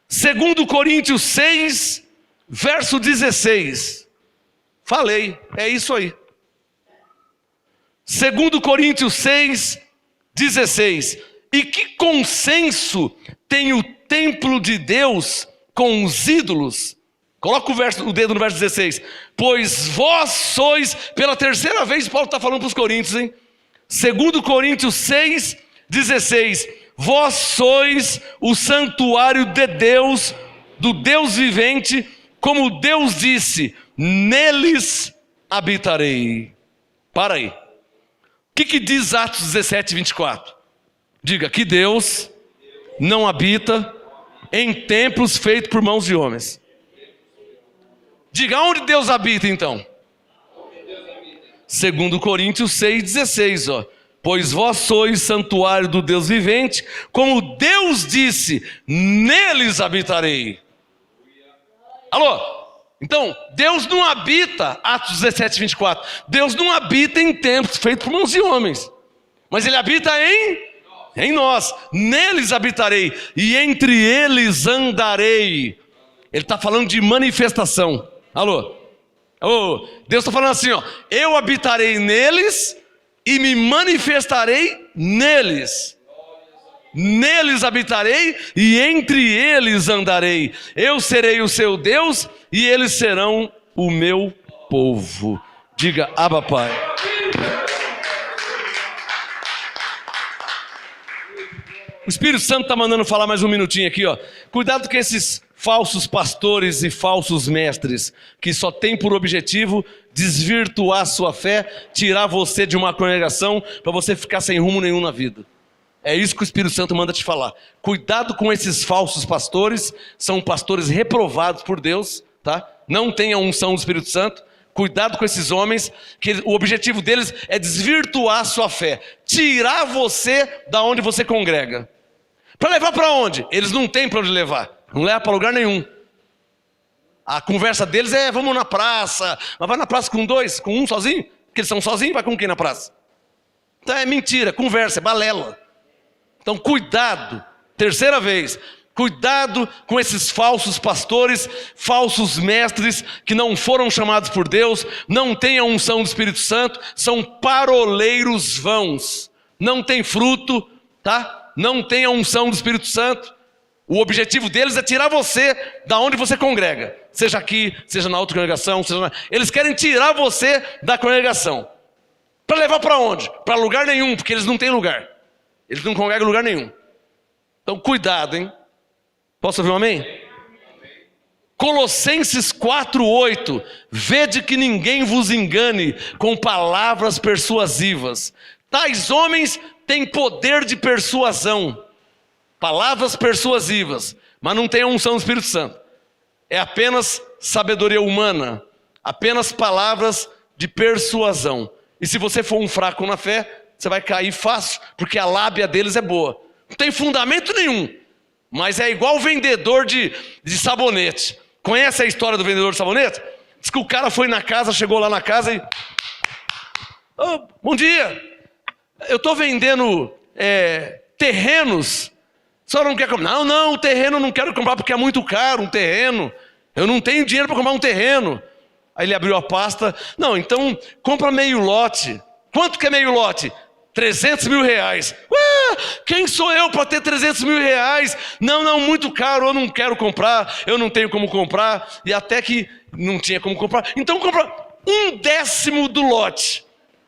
2 Coríntios 6, verso 16. Falei, é isso aí. 2 Coríntios 6, 16. E que consenso tem o templo de Deus com os ídolos? Coloca o dedo no verso 16. Pois vós sois, pela terceira vez Paulo está falando para os coríntios, hein? 2 Coríntios 6, 16. Vós sois o santuário de Deus, do Deus vivente, como Deus disse, neles habitarei. Para aí. O que diz Atos 17, 24? Diga que Deus não habita em templos feitos por mãos de homens. Diga, onde Deus habita então? 2 Coríntios 6,16, ó. Pois vós sois santuário do Deus vivente, como Deus disse, neles habitarei. Alô? Então, Deus não habita, Atos 17, 24, Deus não habita em templos feitos por mãos de homens, mas Ele habita em nós. Neles habitarei e entre eles andarei. Ele está falando de manifestação. Alô? Deus está falando assim, ó, eu habitarei neles e me manifestarei neles. Neles habitarei e entre eles andarei. Eu serei o seu Deus e eles serão o meu povo. Diga, Abba Pai. O Espírito Santo está mandando falar mais um minutinho aqui, ó. Cuidado com esses falsos pastores e falsos mestres, que só tem por objetivo desvirtuar sua fé, tirar você de uma congregação, para você ficar sem rumo nenhum na vida. É isso que o Espírito Santo manda te falar. Cuidado com esses falsos pastores, são pastores reprovados por Deus, tá? Não tem a unção do Espírito Santo. Cuidado com esses homens, que o objetivo deles é desvirtuar a sua fé, tirar você da onde você congrega. Para levar para onde? Eles não têm para onde levar. Não leva para lugar nenhum. A conversa deles é, vamos na praça. Mas vai na praça com dois, com um sozinho? Porque eles são sozinhos, vai com quem na praça? Então é mentira, conversa, é balela. Então cuidado, terceira vez, cuidado com esses falsos pastores, falsos mestres, que não foram chamados por Deus, não têm a unção do Espírito Santo, são paroleiros vãos, não tem fruto, tá? Não tem a unção do Espírito Santo. O objetivo deles é tirar você da onde você congrega, seja aqui, seja na outra congregação, eles querem tirar você da congregação. Para levar para onde? Para lugar nenhum, porque eles não têm lugar. Eles não congregam em lugar nenhum. Então cuidado, hein? Posso ouvir um amém? Colossenses 4:8. Vede que ninguém vos engane com palavras persuasivas. Tais homens têm poder de persuasão. Palavras persuasivas, mas não tem a unção do Espírito Santo. É apenas sabedoria humana, apenas palavras de persuasão. E se você for um fraco na fé, você vai cair fácil, porque a lábia deles é boa. Não tem fundamento nenhum, mas é igual o vendedor de sabonete. Conhece a história do vendedor de sabonete? Diz que o cara foi na casa, chegou lá na casa e... bom dia, eu estou vendendo terrenos. A senhora não quer comprar? Não, o terreno eu não quero comprar porque é muito caro, um terreno. Eu não tenho dinheiro para comprar um terreno. Aí ele abriu a pasta. Não, então compra meio lote. Quanto que é meio lote? 300 mil reais. Ué, quem sou eu para ter 300 mil reais? Não, muito caro, eu não quero comprar, eu não tenho como comprar. E até que não tinha como comprar. Então compra 1/10 do lote.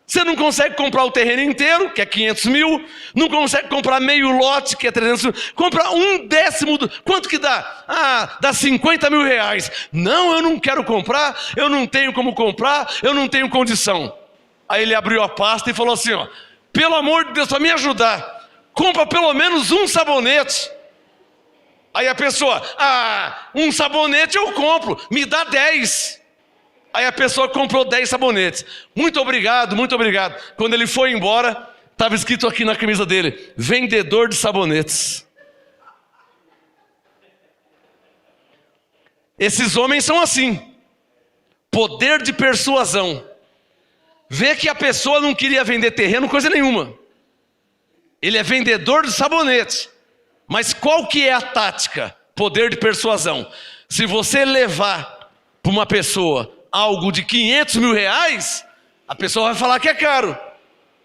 Você não consegue comprar o terreno inteiro, que é 500 mil. Não consegue comprar meio lote, que é 300 mil. Compra 1/10 do... Quanto que dá? Dá 50 mil reais. Não, eu não quero comprar, eu não tenho como comprar, eu não tenho condição. Aí ele abriu a pasta e falou assim, ó, pelo amor de Deus, para me ajudar, compra pelo menos um sabonete. Aí a pessoa, um sabonete eu compro, me dá 10. Aí a pessoa comprou 10 sabonetes. Muito obrigado, muito obrigado. Quando ele foi embora, estava escrito aqui na camisa dele, vendedor de sabonetes. Esses homens são assim, poder de persuasão. Vê que a pessoa não queria vender terreno, coisa nenhuma. Ele é vendedor de sabonete. Mas qual que é a tática? Poder de persuasão. Se você levar para uma pessoa algo de 500 mil reais, a pessoa vai falar que é caro,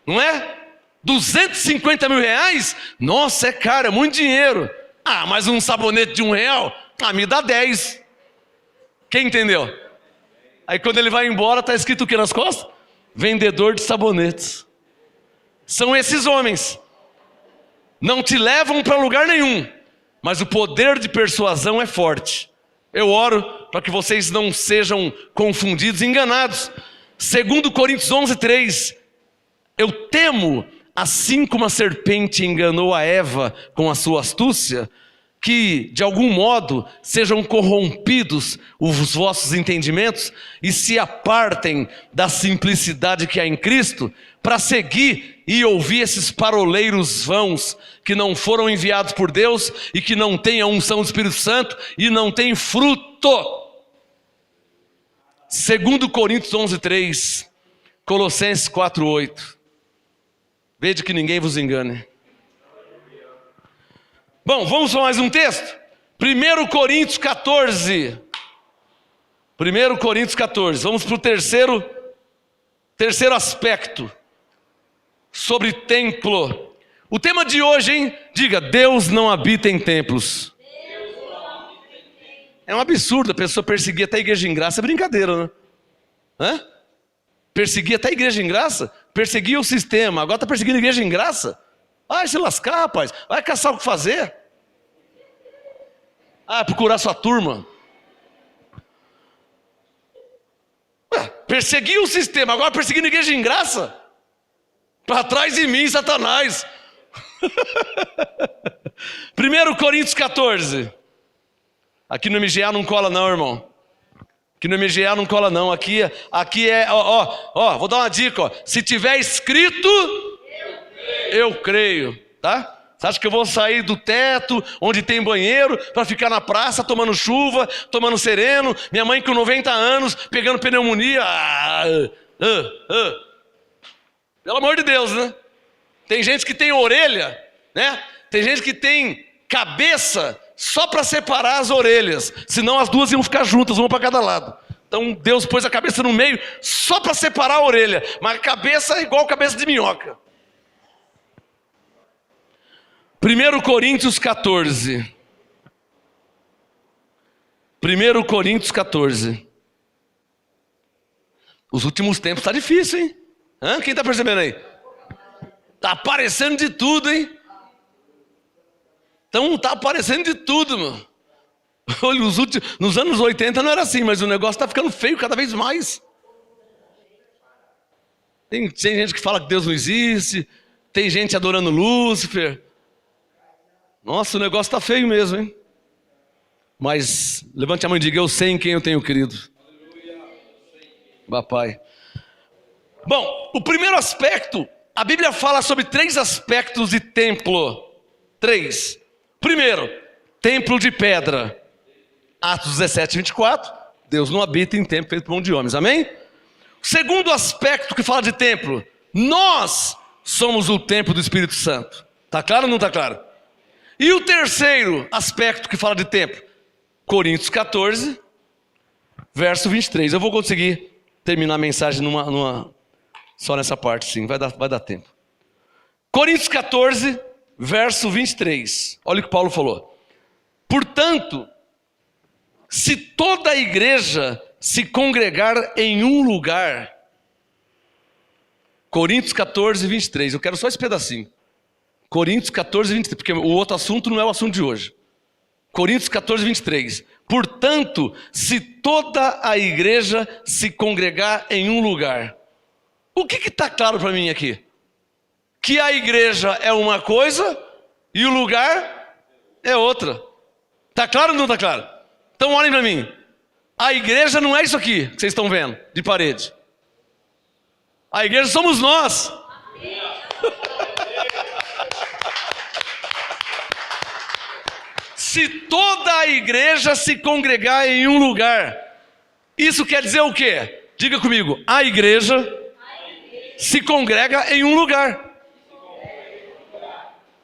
não é? 250 mil reais? Nossa, é caro, é muito dinheiro. Mas um sabonete de R$1? Me dá 10. Quem entendeu? Aí quando ele vai embora, está escrito o que nas costas? Vendedor de sabonetes. São esses homens. Não te levam para lugar nenhum, mas o poder de persuasão é forte. Eu oro para que vocês não sejam confundidos, enganados. 2 Coríntios 11:3. Eu temo, assim como a serpente enganou a Eva com a sua astúcia, que de algum modo sejam corrompidos os vossos entendimentos e se apartem da simplicidade que há em Cristo, para seguir e ouvir esses paroleiros vãos que não foram enviados por Deus e que não têm a unção do Espírito Santo e não têm fruto. 2 Coríntios 11:3, Colossenses 4:8. Veja que ninguém vos engane. Bom, vamos para mais um texto? 1 Coríntios 14. 1 Coríntios 14. Vamos para o terceiro aspecto. Sobre templo. O tema de hoje, hein? Diga, Deus não habita em templos. É um absurdo a pessoa perseguir até a igreja em graça. É brincadeira, né? Perseguir até a igreja em graça? Perseguir o sistema. Agora está perseguindo a igreja em graça? Vai se lascar, rapaz. Vai caçar o que fazer. Procurar sua turma. Perseguir o sistema. Agora perseguindo a igreja em graça? Para trás de mim, Satanás. 1 Coríntios 14. Aqui no MGA não cola não, irmão. Aqui no MGA não cola não. Aqui é, vou dar uma dica, ó. Se tiver escrito, eu creio, tá? Você acha que eu vou sair do teto, onde tem banheiro, para ficar na praça, tomando chuva, tomando sereno, minha mãe com 90 anos, pegando pneumonia? Pelo amor de Deus, né? Tem gente que tem orelha, né? Tem gente que tem cabeça só para separar as orelhas, senão as duas iam ficar juntas, uma para cada lado. Então Deus pôs a cabeça no meio só para separar a orelha, mas a cabeça é igual a cabeça de minhoca. 1 Coríntios 14. 1 Coríntios 14. Os últimos tempos está difícil, hein? Quem está percebendo aí? Está aparecendo de tudo, hein? Então está aparecendo de tudo, mano. Olha, nos anos 80 não era assim, mas o negócio está ficando feio cada vez mais. Tem gente que fala que Deus não existe, tem gente adorando Lúcifer. Nossa, o negócio está feio mesmo, hein? Mas levante a mão e diga, eu sei em quem eu tenho crido. Papai. Bom, o primeiro aspecto, a Bíblia fala sobre 3 aspectos de templo. 3. Primeiro, templo de pedra. Atos 17:24. Deus não habita em templo feito por mão de homens. Amém? O segundo aspecto que fala de templo, nós somos o templo do Espírito Santo. Está claro ou não está claro? E o terceiro aspecto que fala de templo, Coríntios 14, verso 23. Eu vou conseguir terminar a mensagem só nessa parte, sim, vai dar tempo. Coríntios 14, verso 23. Olha o que Paulo falou. Portanto, se toda a igreja se congregar em um lugar. Coríntios 14, 23. Eu quero só esse pedacinho. Coríntios 14, 23. Porque o outro assunto não é o assunto de hoje. Coríntios 14, 23. Portanto, se toda a igreja se congregar em um lugar. O que está claro para mim aqui? Que a igreja é uma coisa e o lugar é outra. Está claro ou não está claro? Então olhem para mim. A igreja não é isso aqui que vocês estão vendo, de parede. A igreja somos nós. Se toda a igreja se congregar em um lugar, isso quer dizer o quê? Diga comigo, a igreja se congrega em um lugar.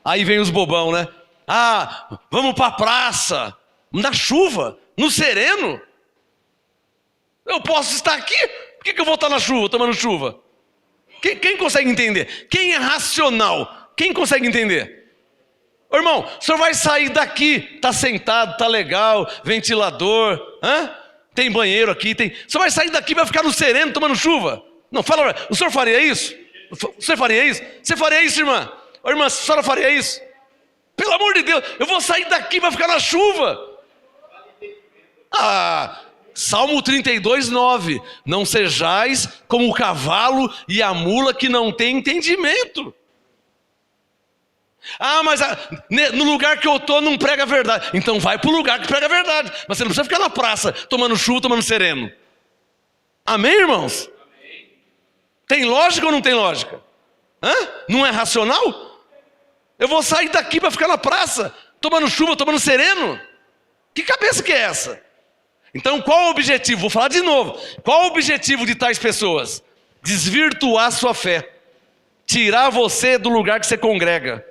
Aí vem os bobão, né? Ah, vamos para a praça, na chuva, no sereno. Eu posso estar aqui, por que eu vou estar na chuva, tomando chuva? Quem consegue entender? Quem é racional? Quem consegue entender? Ô, irmão, o senhor vai sair daqui, está sentado, está legal, ventilador, tem banheiro aqui, tem. O senhor vai sair daqui e vai ficar no sereno tomando chuva? Não, fala, o senhor faria isso? Você faria isso? Você faria isso, irmã? Ô, irmã, a senhora faria isso? Pelo amor de Deus, eu vou sair daqui e vai ficar na chuva. Salmo 32, 9. Não sejais como o cavalo e a mula que não tem entendimento. Mas no lugar que eu estou não prega a verdade. Então vai para o lugar que prega a verdade. Mas você não precisa ficar na praça tomando chuva, tomando sereno. Amém, irmãos? Amém. Tem lógica ou não tem lógica? Não é racional? Eu vou sair daqui para ficar na praça tomando chuva, tomando sereno? Que cabeça que é essa? Então qual o objetivo? Vou falar de novo. Qual o objetivo de tais pessoas? Desvirtuar sua fé. Tirar você do lugar que você congrega.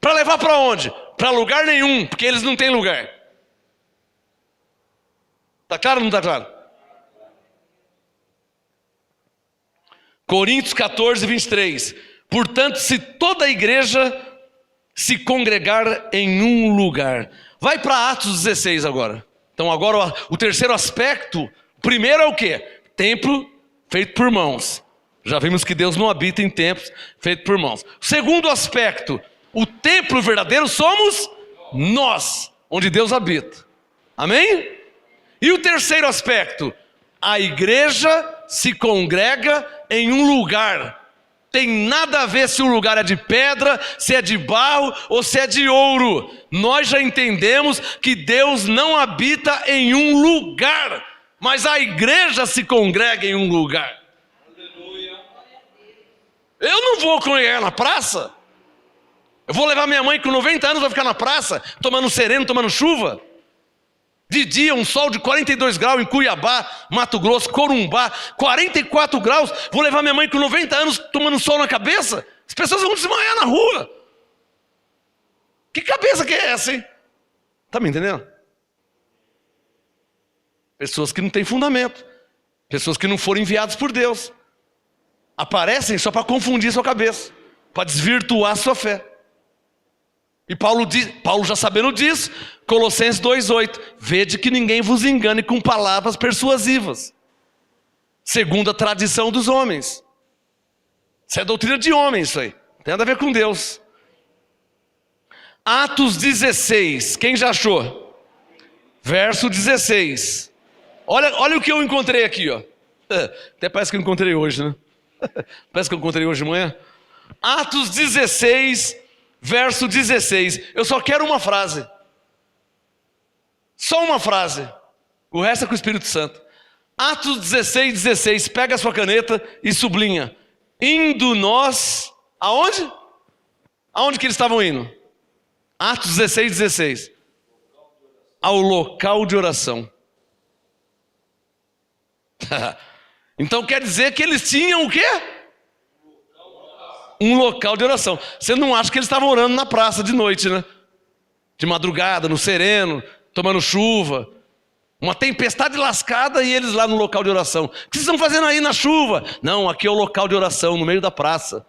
Para levar para onde? Para lugar nenhum, porque eles não têm lugar. Está claro ou não está claro? Coríntios 14, 23. Portanto, se toda a igreja se congregar em um lugar. Vai para Atos 16 agora. Então agora o terceiro aspecto, o primeiro é o quê? Templo feito por mãos. Já vimos que Deus não habita em templos feitos por mãos. O segundo aspecto, o templo verdadeiro somos nós, onde Deus habita. Amém? E o terceiro aspecto, a igreja se congrega em um lugar. Tem nada a ver se o lugar é de pedra, se é de barro ou se é de ouro. Nós já entendemos que Deus não habita em um lugar, mas a igreja se congrega em um lugar. Eu não vou congregar na praça. Eu vou levar minha mãe com 90 anos, vai ficar na praça, tomando sereno, tomando chuva. De dia, um sol de 42 graus em Cuiabá, Mato Grosso, Corumbá, 44 graus. Vou levar minha mãe com 90 anos tomando sol na cabeça. As pessoas vão desmaiar na rua. Que cabeça que é essa, hein? Tá me entendendo? Pessoas que não têm fundamento. Pessoas que não foram enviadas por Deus. Aparecem só para confundir sua cabeça, para desvirtuar sua fé. E Paulo já sabendo disso, Colossenses 2,8, vede que ninguém vos engane com palavras persuasivas, segundo a tradição dos homens. Isso é doutrina de homens, isso aí, não tem nada a ver com Deus. Atos 16, quem já achou? Verso 16. Olha o que eu encontrei aqui, ó. Até parece que eu encontrei hoje, né? Parece que eu encontrei hoje de manhã. Atos 16, verso 16. Eu só quero uma frase. Só uma frase. O resto é com o Espírito Santo. Atos 16, 16. Pega a sua caneta e sublinha. Indo nós... Aonde? Aonde que eles estavam indo? Atos 16, 16. Ao local de oração. Então quer dizer que eles tinham o quê? Um local de oração. Você não acha que eles estavam orando na praça de noite, né? De madrugada, no sereno, tomando chuva. Uma tempestade lascada e eles lá no local de oração. O que vocês estão fazendo aí na chuva? Não, aqui é o local de oração, no meio da praça.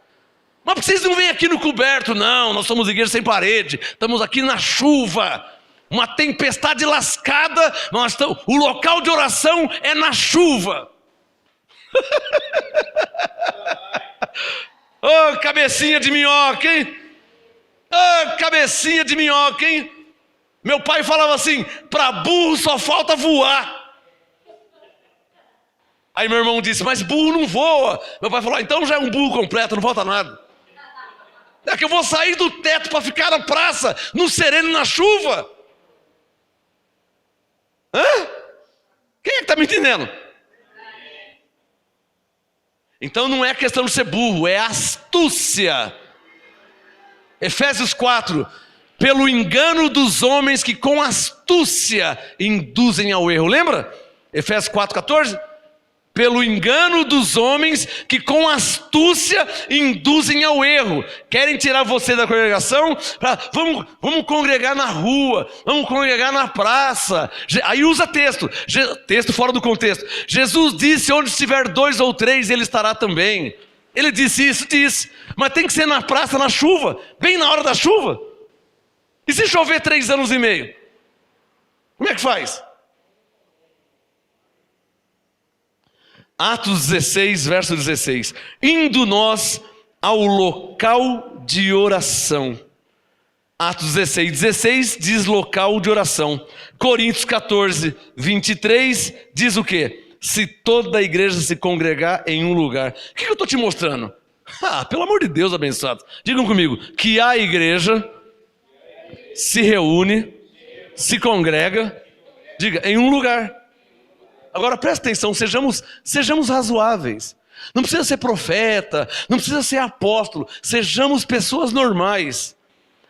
Mas por que vocês não vêm aqui no coberto? Não, nós somos igreja sem parede, estamos aqui na chuva, uma tempestade lascada, o local de oração é na chuva. Ô, cabecinha de minhoca, hein? Ô, cabecinha de minhoca, hein? Meu pai falava assim, para burro só falta voar. Aí meu irmão disse, mas burro não voa. Meu pai falou, então já é um burro completo, não falta nada. É que eu vou sair do teto para ficar na praça, no sereno, na chuva. Hã? Quem é que está me entendendo? Então não é questão de ser burro, é astúcia. Efésios 4, pelo engano dos homens que com astúcia induzem ao erro. Lembra? Efésios 4,14. Pelo engano dos homens que com astúcia induzem ao erro. Querem tirar você da congregação? Vamos congregar na rua, vamos congregar na praça. Aí usa texto fora do contexto. Jesus disse, onde estiver 2 ou 3, ele estará também. Ele disse isso, disse. Mas tem que ser na praça, na chuva, bem na hora da chuva. E se chover 3 anos e meio? Como é que faz? Atos 16, verso 16. Indo nós ao local de oração. Atos 16, 16 diz local de oração. Coríntios 14, 23 diz o quê? Se toda a igreja se congregar em um lugar. O que eu estou te mostrando? Pelo amor de Deus, abençoado. Digam comigo, que a igreja se reúne, se congrega, diga, em um lugar. Agora presta atenção, sejamos razoáveis. Não precisa ser profeta, não precisa ser apóstolo, sejamos pessoas normais.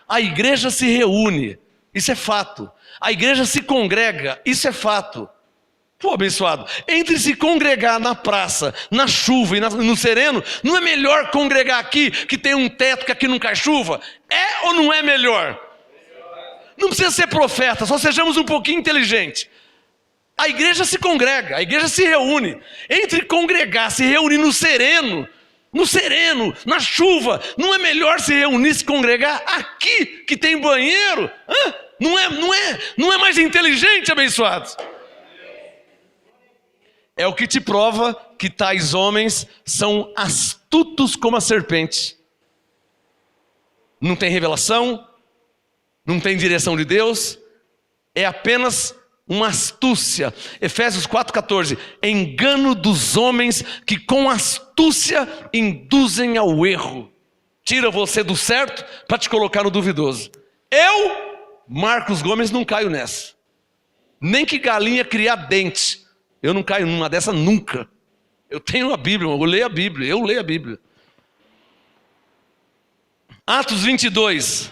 A igreja se reúne, isso é fato. A igreja se congrega, isso é fato. Pô, abençoado, entre se congregar na praça, na chuva e no sereno, não é melhor congregar aqui, que tem um teto, que aqui não cai chuva? É ou não é melhor? Não precisa ser profeta, só sejamos um pouquinho inteligentes. A igreja se congrega, a igreja se reúne. Entre congregar, se reunir no sereno, na chuva, não é melhor se reunir, se congregar aqui, que tem banheiro? Não é mais inteligente, abençoados? É o que te prova que tais homens são astutos como a serpente. Não tem revelação, não tem direção de Deus, é apenas uma astúcia. Efésios 4,14. Engano dos homens que com astúcia induzem ao erro. Tira você do certo para te colocar no duvidoso. Eu, Marcos Gomes, não caio nessa. Nem que galinha criar dente. Eu não caio numa dessa nunca. Eu tenho a Bíblia, eu leio a Bíblia. Atos 22.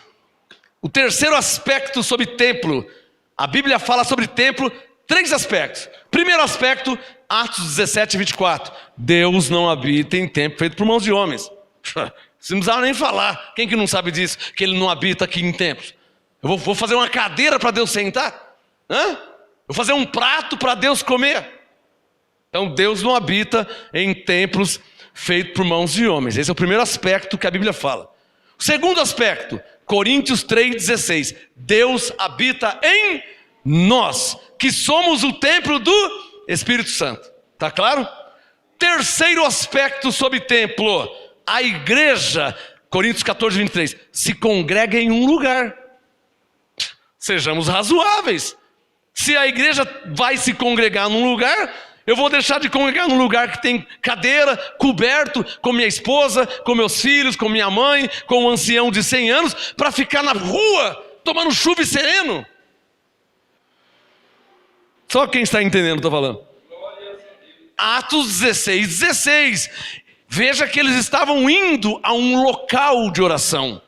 O terceiro aspecto sobre templo. A Bíblia fala sobre templo, 3 aspectos. Primeiro aspecto, Atos 17, 24. Deus não habita em templo feito por mãos de homens. Você não precisava nem falar. Quem que não sabe disso? Que ele não habita aqui em templos. Eu vou fazer uma cadeira para Deus sentar? Vou fazer um prato para Deus comer? Então Deus não habita em templos feitos por mãos de homens. Esse é o primeiro aspecto que a Bíblia fala. O segundo aspecto, Coríntios 3,16. Deus habita em nós, que somos o templo do Espírito Santo. Está claro? Terceiro aspecto sobre templo. A igreja, Coríntios 14, 23, se congrega em um lugar. Sejamos razoáveis. Se a igreja vai se congregar num lugar, eu vou deixar de congregar num lugar que tem cadeira, coberto, com minha esposa, com meus filhos, com minha mãe, com um ancião de 100 anos, para ficar na rua, tomando chuva e sereno. Só quem está entendendo estou falando. Atos 16, 16. Veja que eles estavam indo a um local de oração.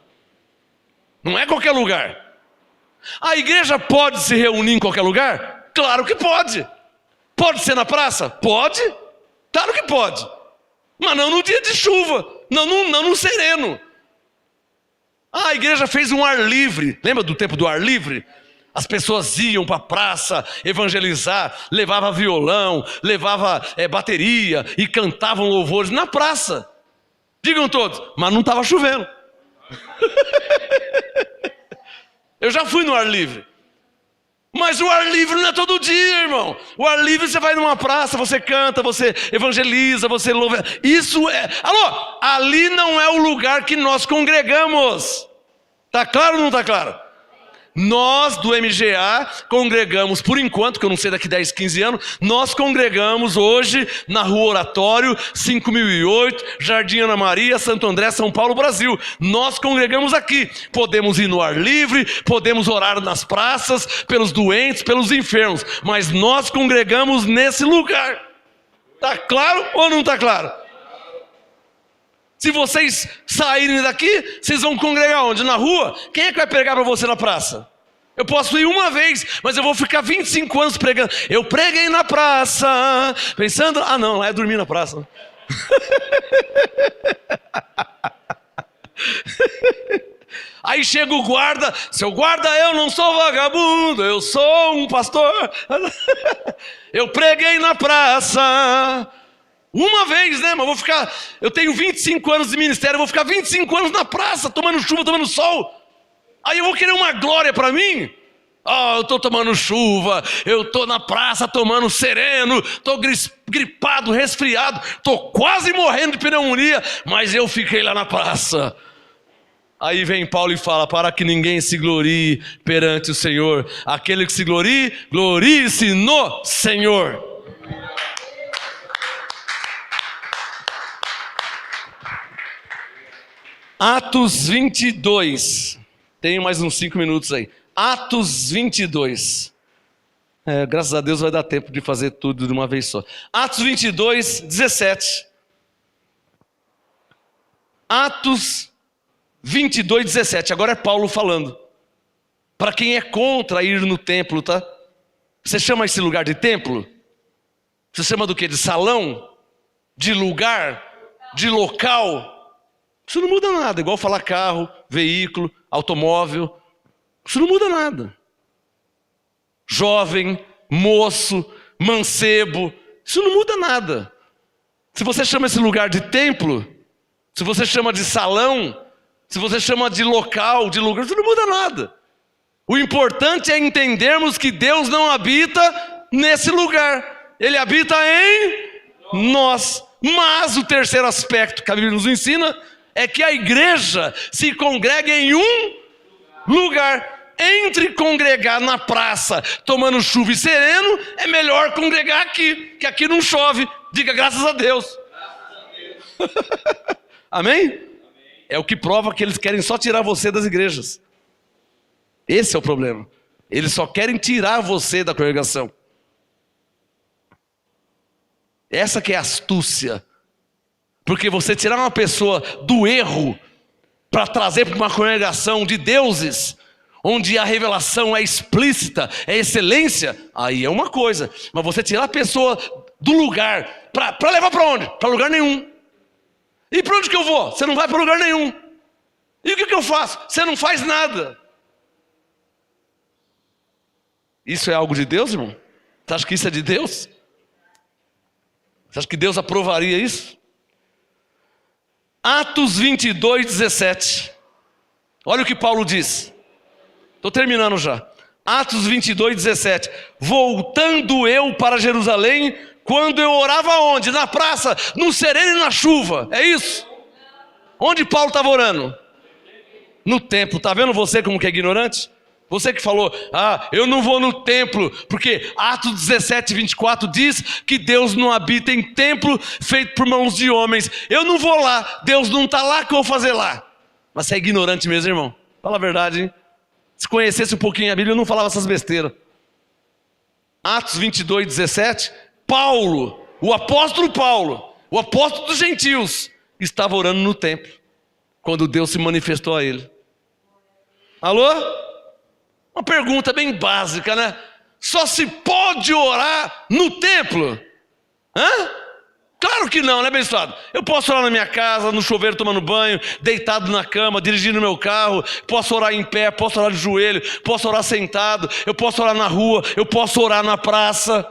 Não é qualquer lugar. A igreja pode se reunir em qualquer lugar? Claro que pode. Pode ser na praça? Pode. Claro que pode. Mas não no dia de chuva. Não no sereno. A igreja fez um ar livre. Lembra do tempo do ar livre? As pessoas iam para a praça evangelizar, levava violão, levava bateria e cantavam louvores na praça. Digam todos, mas não estava chovendo. Eu já fui no ar livre. Mas o ar livre não é todo dia, irmão. O ar livre você vai numa praça, você canta, você evangeliza, você louva. Isso é... Alô, ali não é o lugar que nós congregamos. Tá claro ou não tá claro? Nós do MGA congregamos, por enquanto, que eu não sei daqui 10, 15 anos, nós congregamos hoje na Rua Oratório, 5008, Jardim Ana Maria, Santo André, São Paulo, Brasil. Nós congregamos aqui. Podemos ir no ar livre, podemos orar nas praças, pelos doentes, pelos enfermos, mas nós congregamos nesse lugar. Tá claro ou não tá claro? Se vocês saírem daqui, vocês vão congregar onde? Na rua? Quem é que vai pregar para você na praça? Eu posso ir uma vez, mas eu vou ficar 25 anos pregando. Eu preguei na praça, pensando... Ah não, lá é dormir na praça. Aí chega o guarda. Seu guarda, eu não sou vagabundo, eu sou um pastor. Eu preguei na praça... Uma vez, né? Mas eu tenho 25 anos de ministério, eu vou ficar 25 anos na praça, tomando chuva, tomando sol. Aí eu vou querer uma glória para mim? Eu estou tomando chuva, eu estou na praça tomando sereno, estou gripado, resfriado, estou quase morrendo de pneumonia, mas eu fiquei lá na praça. Aí vem Paulo e fala, para que ninguém se glorie perante o Senhor. Aquele que se glorie, glorie-se no Senhor. Atos 22, tenho mais uns 5 minutos aí. Atos 22, graças a Deus vai dar tempo de fazer tudo de uma vez só. Atos 22, 17. Atos 22, 17, agora é Paulo falando. Para quem é contra ir no templo, tá? Você chama esse lugar de templo? Você chama do quê? De salão? De lugar? De local? Isso não muda nada, igual falar carro, veículo, automóvel. Isso não muda nada. Jovem, moço, mancebo, isso não muda nada. Se você chama esse lugar de templo, se você chama de salão, se você chama de local, de lugar, isso não muda nada. O importante é entendermos que Deus não habita nesse lugar. Ele habita em nós. Mas o terceiro aspecto que a Bíblia nos ensina é que a igreja se congrega em um lugar. Entre congregar na praça, tomando chuva e sereno, é melhor congregar aqui, que aqui não chove. Diga graças a Deus. Amém? É o que prova que eles querem só tirar você das igrejas. Esse é o problema. Eles só querem tirar você da congregação. Essa que é a astúcia. Porque você tirar uma pessoa do erro para trazer para uma congregação de deuses, onde a revelação é explícita, é excelência, aí é uma coisa. Mas você tirar a pessoa do lugar, para levar para onde? Para lugar nenhum. E para onde que eu vou? Você não vai para lugar nenhum. E o que eu faço? Você não faz nada. Isso é algo de Deus, irmão? Você acha que isso é de Deus? Você acha que Deus aprovaria isso? Atos 22, 17. Olha o que Paulo diz. Estou terminando já. Atos 22, 17. Voltando eu para Jerusalém, quando eu orava onde? Na praça, no sereno e na chuva. É isso? Onde Paulo estava orando? No templo. Está vendo você como que é ignorante? Você que falou, eu não vou no templo, porque Atos 17, 24 diz que Deus não habita em templo feito por mãos de homens. Eu não vou lá, Deus não está lá, que eu vou fazer lá? Mas você é ignorante mesmo, irmão. Fala a verdade, hein? Se conhecesse um pouquinho a Bíblia, eu não falava essas besteiras. Atos 22, 17, Paulo, o apóstolo dos gentios, estava orando no templo, quando Deus se manifestou a ele. Alô? Uma pergunta bem básica, né? Só se pode orar no templo? Claro que não, né, abençoado? Eu posso orar na minha casa, no chuveiro tomando banho, deitado na cama, dirigindo meu carro, posso orar em pé, posso orar de joelho, posso orar sentado, eu posso orar na rua, eu posso orar na praça.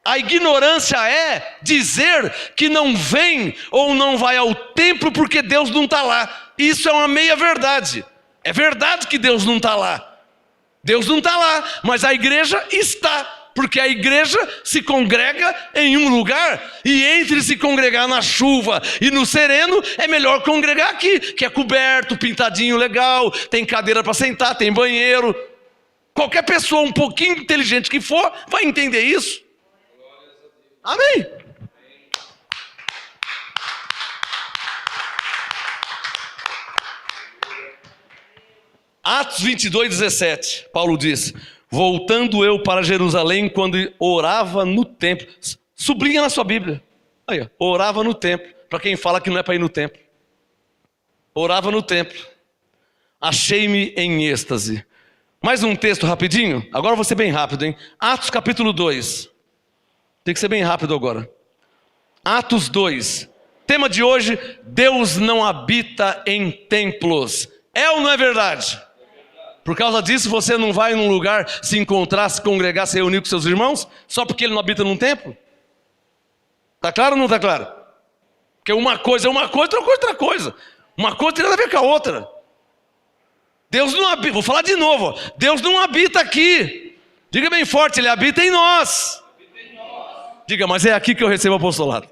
A ignorância é dizer que não vem ou não vai ao templo porque Deus não está lá. Isso é uma meia verdade. É verdade que Deus não está lá. Deus não está lá, mas a igreja está. Porque a igreja se congrega em um lugar, e entre se congregar na chuva e no sereno, é melhor congregar aqui, que é coberto, pintadinho legal, tem cadeira para sentar, tem banheiro. Qualquer pessoa um pouquinho inteligente que for, vai entender isso. Amém. Atos 22:17, Paulo diz: voltando eu para Jerusalém, quando orava no templo. Sublinha na sua Bíblia. Aí, ó, orava no templo. Para quem fala que não é para ir no templo. Orava no templo. Achei-me em êxtase. Mais um texto rapidinho. Agora eu vou ser bem rápido, hein? Atos capítulo 2. Tem que ser bem rápido agora. Atos 2. Tema de hoje: Deus não habita em templos. É ou não é verdade? Por causa disso, você não vai num lugar se encontrar, se congregar, se reunir com seus irmãos, só porque ele não habita num templo? Está claro ou não está claro? Porque uma coisa é uma coisa, outra coisa é outra coisa. Uma coisa tem nada a ver com a outra. Deus não habita, vou falar de novo, ó. Deus não habita aqui. Diga bem forte, Ele habita em nós. Diga, mas é aqui que eu recebo o apostolado.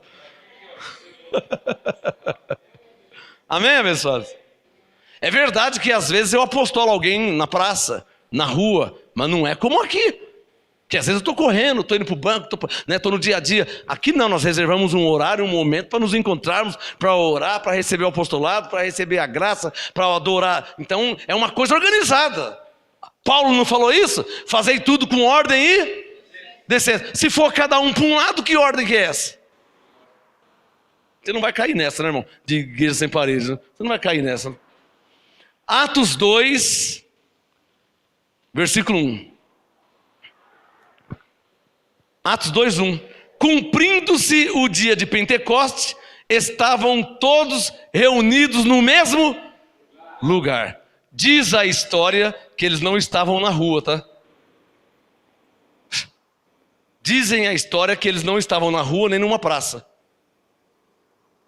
Amém, abençoados? É verdade que às vezes eu apostolo alguém na praça, na rua, mas não é como aqui. Que às vezes eu estou correndo, estou indo para o banco, estou no dia a dia. Aqui não, nós reservamos um horário, um momento para nos encontrarmos, para orar, para receber o apostolado, para receber a graça, para adorar. Então é uma coisa organizada. Paulo não falou isso? Fazei tudo com ordem e decência. Se for cada um para um lado, que ordem que é essa? Você não vai cair nessa, né, irmão? De igreja sem parede, né? Você não vai cair nessa. Atos 2, versículo 1. Atos 2, 1. Cumprindo-se o dia de Pentecostes, estavam todos reunidos no mesmo lugar. Diz a história que eles não estavam na rua, tá? Dizem a história que eles não estavam na rua nem numa praça.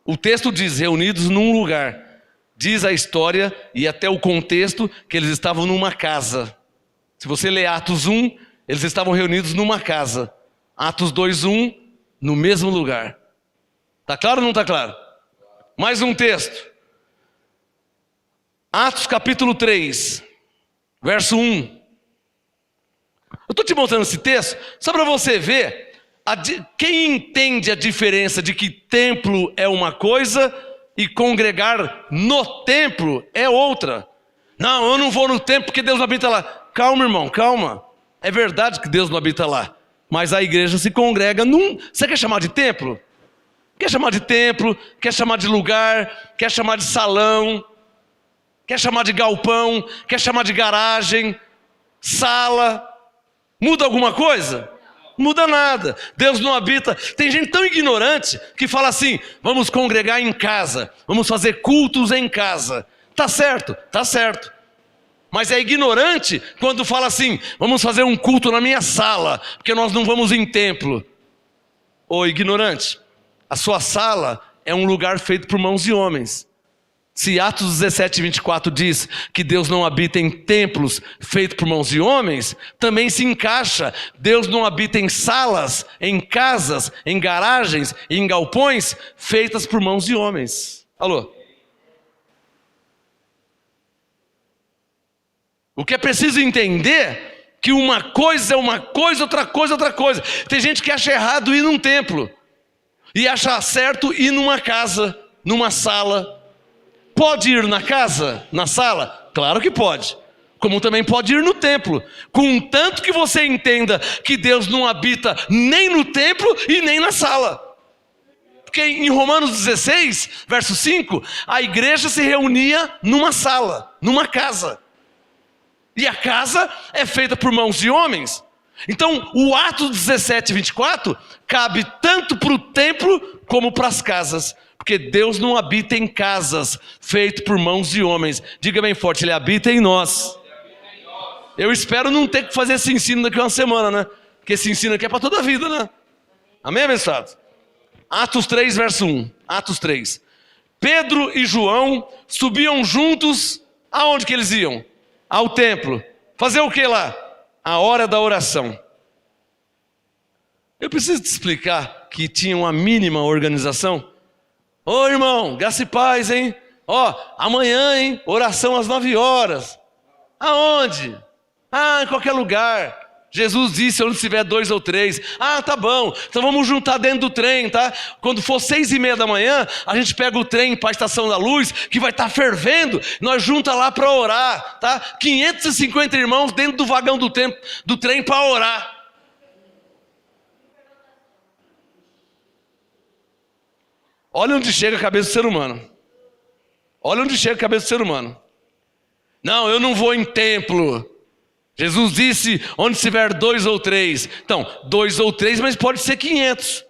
O texto diz reunidos num lugar. Diz a história e até o contexto que eles estavam numa casa. Se você ler Atos 1, eles estavam reunidos numa casa. Atos 2:1, no mesmo lugar. Está claro ou não está claro? Mais um texto. Atos capítulo 3, verso 1. Eu estou te mostrando esse texto só para você ver quem entende a diferença de que templo é uma coisa e congregar no templo é outra. Não, eu não vou no templo porque Deus não habita lá. Calma, irmão, calma. É verdade que Deus não habita lá, mas a igreja se congrega num... Você quer chamar de templo? Quer chamar de templo, quer chamar de lugar, quer chamar de salão, quer chamar de galpão, quer chamar de garagem, sala. Muda alguma coisa? Muda nada. Deus não habita. Tem gente tão ignorante que fala assim: vamos congregar em casa, vamos fazer cultos em casa. Tá certo, tá certo. Mas é ignorante quando fala assim: vamos fazer um culto na minha sala, porque nós não vamos em templo. Ô ignorante, a sua sala é um lugar feito por mãos de homens. Se Atos 17:24 diz que Deus não habita em templos feitos por mãos de homens, também se encaixa. Deus não habita em salas, em casas, em garagens, em galpões feitas por mãos de homens. Alô? O que é preciso entender que uma coisa é uma coisa, outra coisa é outra coisa. Tem gente que acha errado ir num templo e acha certo ir numa casa, numa sala. Pode ir na casa, na sala? Claro que pode. Como também pode ir no templo. Contanto que você entenda que Deus não habita nem no templo e nem na sala. Porque em Romanos 16, verso 5, a igreja se reunia numa sala, numa casa. E a casa é feita por mãos de homens. Então o Atos 17:24 cabe tanto para o templo como para as casas. Porque Deus não habita em casas feitas por mãos de homens. Diga bem forte: Ele habita em nós. Eu espero não ter que fazer esse ensino daqui a uma semana, né? Porque esse ensino aqui é para toda a vida, né? Amém, abençoados? Atos 3, verso 1. Atos 3. Pedro e João subiam juntos. Aonde que eles iam? Ao templo. Fazer o que lá? A hora da oração. Eu preciso te explicar que tinha uma mínima organização? Ô irmão, graça e paz, hein? Ó, amanhã, hein? Oração às 9 horas. Aonde? Ah, em qualquer lugar. Jesus disse, onde tiver 2 ou 3. Ah, tá bom, então vamos juntar dentro do trem, tá? Quando for 6:30 da manhã, a gente pega o trem para a Estação da Luz, que vai estar fervendo, nós junta lá para orar, tá? 550 irmãos dentro do vagão do trem para orar. Olha onde chega a cabeça do ser humano. Olha onde chega a cabeça do ser humano. Não, eu não vou em templo. Jesus disse, onde tiver 2 ou 3. Então, 2 ou 3, mas pode ser 500.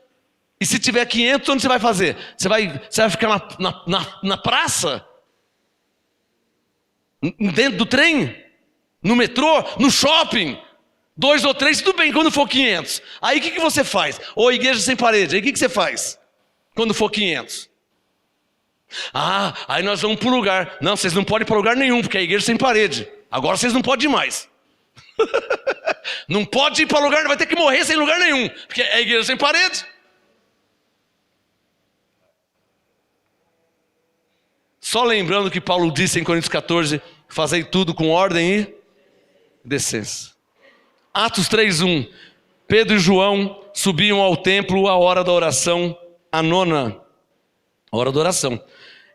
E se tiver 500, onde você vai fazer? Você vai ficar na praça? Dentro do trem? No metrô? No shopping? 2 ou 3, tudo bem, quando for 500. Aí o que você faz? Ou igreja sem parede, aí o que você faz? Quando for 500. Ah, aí nós vamos para o lugar. Não, vocês não podem ir para lugar nenhum, porque é igreja sem parede. Agora vocês não podem ir mais. Não pode ir para lugar, vai ter que morrer sem lugar nenhum, porque é igreja sem parede. Só lembrando que Paulo disse em Coríntios 14, fazei tudo com ordem e decência. Atos 3:1. Pedro e João subiam ao templo à hora da oração, a 9ª hora da oração.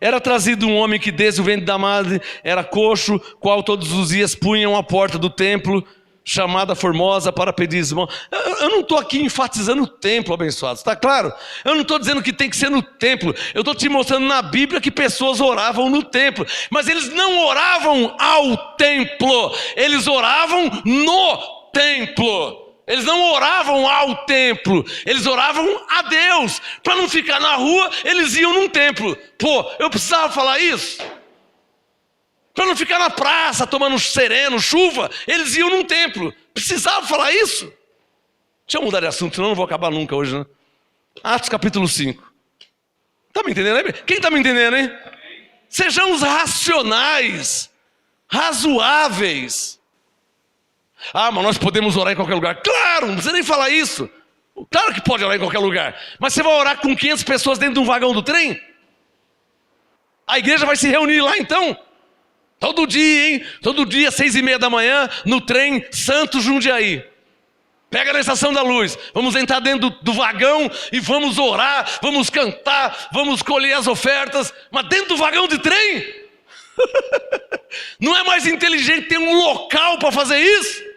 Era trazido um homem que desde o ventre da madre era coxo, qual todos os dias punham à porta do templo, chamada Formosa, para pedir esmola. Eu não estou aqui enfatizando o templo, abençoado, está claro? Eu não estou dizendo que tem que ser no templo. Eu estou te mostrando na Bíblia que pessoas oravam no templo. Mas eles não oravam ao templo, eles oravam no templo. Eles não oravam ao templo, eles oravam a Deus. Para não ficar na rua, eles iam num templo. Pô, eu precisava falar isso? Para não ficar na praça, tomando sereno, chuva, eles iam num templo. Precisava falar isso? Deixa eu mudar de assunto, senão eu não vou acabar nunca hoje, né? Atos capítulo 5. Está me entendendo aí? Quem está me entendendo, hein? Sejamos racionais, razoáveis. Ah, mas nós podemos orar em qualquer lugar. Claro, não precisa nem falar isso. Claro que pode orar em qualquer lugar. Mas você vai orar com 500 pessoas dentro de um vagão do trem? A igreja vai se reunir lá então? Todo dia, hein? Todo dia, 6:30 da manhã, no trem Santos Jundiaí. Pega na Estação da Luz. Vamos entrar dentro do vagão e vamos orar, vamos cantar, vamos colher as ofertas. Mas dentro do vagão de trem? Não é mais inteligente ter um local para fazer isso?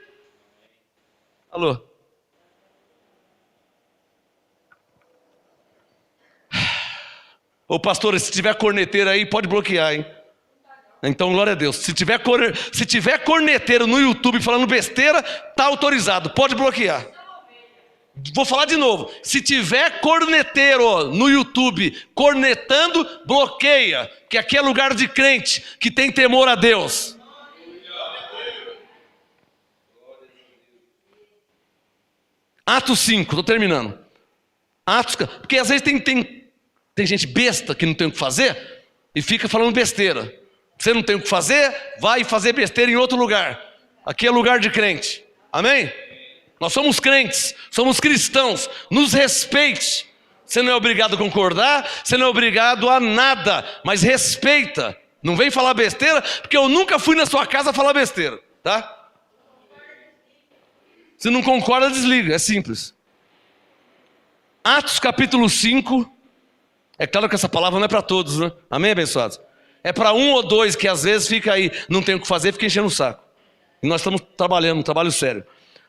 Alô? Ô pastor, se tiver corneteiro aí, pode bloquear, hein? Então, glória a Deus. Se tiver corneteiro no YouTube falando besteira, tá autorizado, pode bloquear. Vou falar de novo. Se tiver corneteiro no YouTube cornetando, bloqueia. Que aqui é lugar de crente que tem temor a Deus. Atos 5, estou terminando. Atos, porque às vezes tem gente besta que não tem o que fazer e fica falando besteira. Você não tem o que fazer, vai fazer besteira em outro lugar. Aqui é lugar de crente. Amém? Nós somos crentes, somos cristãos. Nos respeite. Você não é obrigado a concordar, você não é obrigado a nada, mas respeita. Não vem falar besteira, porque eu nunca fui na sua casa falar besteira, tá? Se não concorda, desliga, é simples. Atos capítulo 5. É claro que essa palavra não é para todos, né? Amém, abençoados? É para 1 ou 2 que às vezes fica aí, não tem o que fazer, fica enchendo o saco. E nós estamos trabalhando, um trabalho sério.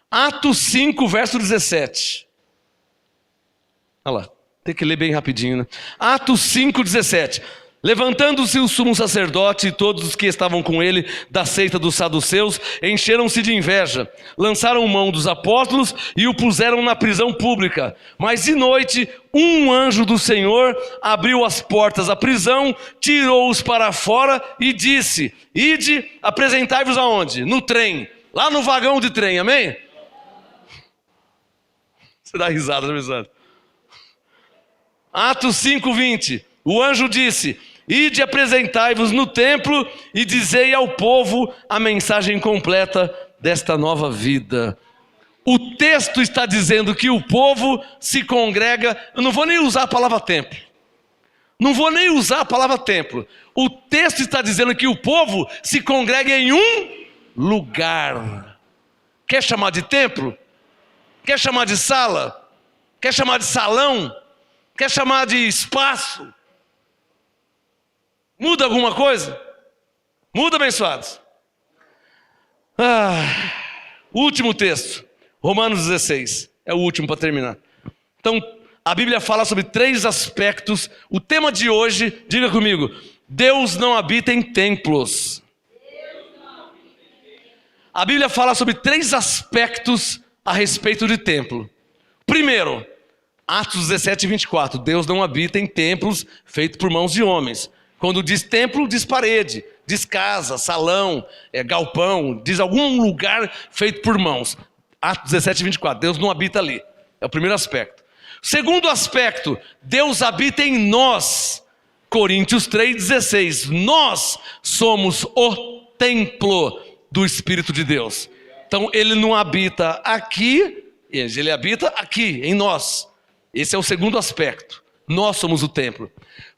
Atos 5, verso 17. Olha lá, tem que ler bem rapidinho, né? Atos 5, 17. Levantando-se o sumo sacerdote e todos os que estavam com ele da seita dos saduceus, encheram-se de inveja, lançaram mão dos apóstolos e o puseram na prisão pública. Mas de noite, um anjo do Senhor abriu as portas da prisão, tirou-os para fora e disse: ide, apresentai-vos aonde? No trem, lá no vagão de trem, amém? Você dá risada, Atos 5:20. O anjo disse: ide apresentai-vos no templo e dizei ao povo a mensagem completa desta nova vida. O texto está dizendo que o povo se congrega. Eu não vou nem usar a palavra templo. Não vou nem usar a palavra templo. O texto está dizendo que o povo se congrega em um lugar. Quer chamar de templo? Quer chamar de sala? Quer chamar de salão? Quer chamar de espaço? Muda alguma coisa? Muda, abençoados? Último texto. Romanos 16, é o último para terminar. Então, a Bíblia fala sobre 3 aspectos. O tema de hoje, diga comigo: Deus não habita em templos. A Bíblia fala sobre 3 aspectos a respeito de templo. Primeiro, Atos 17:24, Deus não habita em templos feitos por mãos de homens. Quando diz templo, diz parede, diz casa, salão, galpão, diz algum lugar feito por mãos. Atos 17:24, Deus não habita ali. É o primeiro aspecto. Segundo aspecto, Deus habita em nós. Coríntios 3:16, nós somos o templo do Espírito de Deus. Então ele não habita aqui, ele habita aqui, em nós. Esse é o segundo aspecto. Nós somos o templo.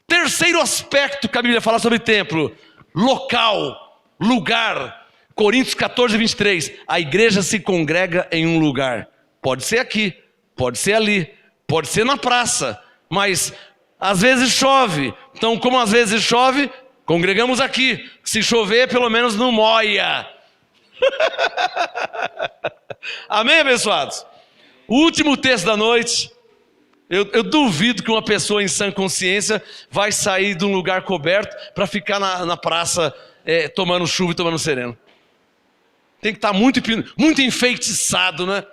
Terceiro aspecto que a Bíblia fala sobre templo: local, lugar. Coríntios 14:23, a igreja se congrega em um lugar. Pode ser aqui, pode ser ali, pode ser na praça, mas às vezes chove. Então, como às vezes chove, congregamos aqui. Se chover, pelo menos não moia. Amém, abençoados? O último texto da noite. Eu duvido que uma pessoa em sã consciência vai sair de um lugar coberto para ficar na praça tomando chuva e tomando sereno. Tem que estar muito enfeitiçado, né?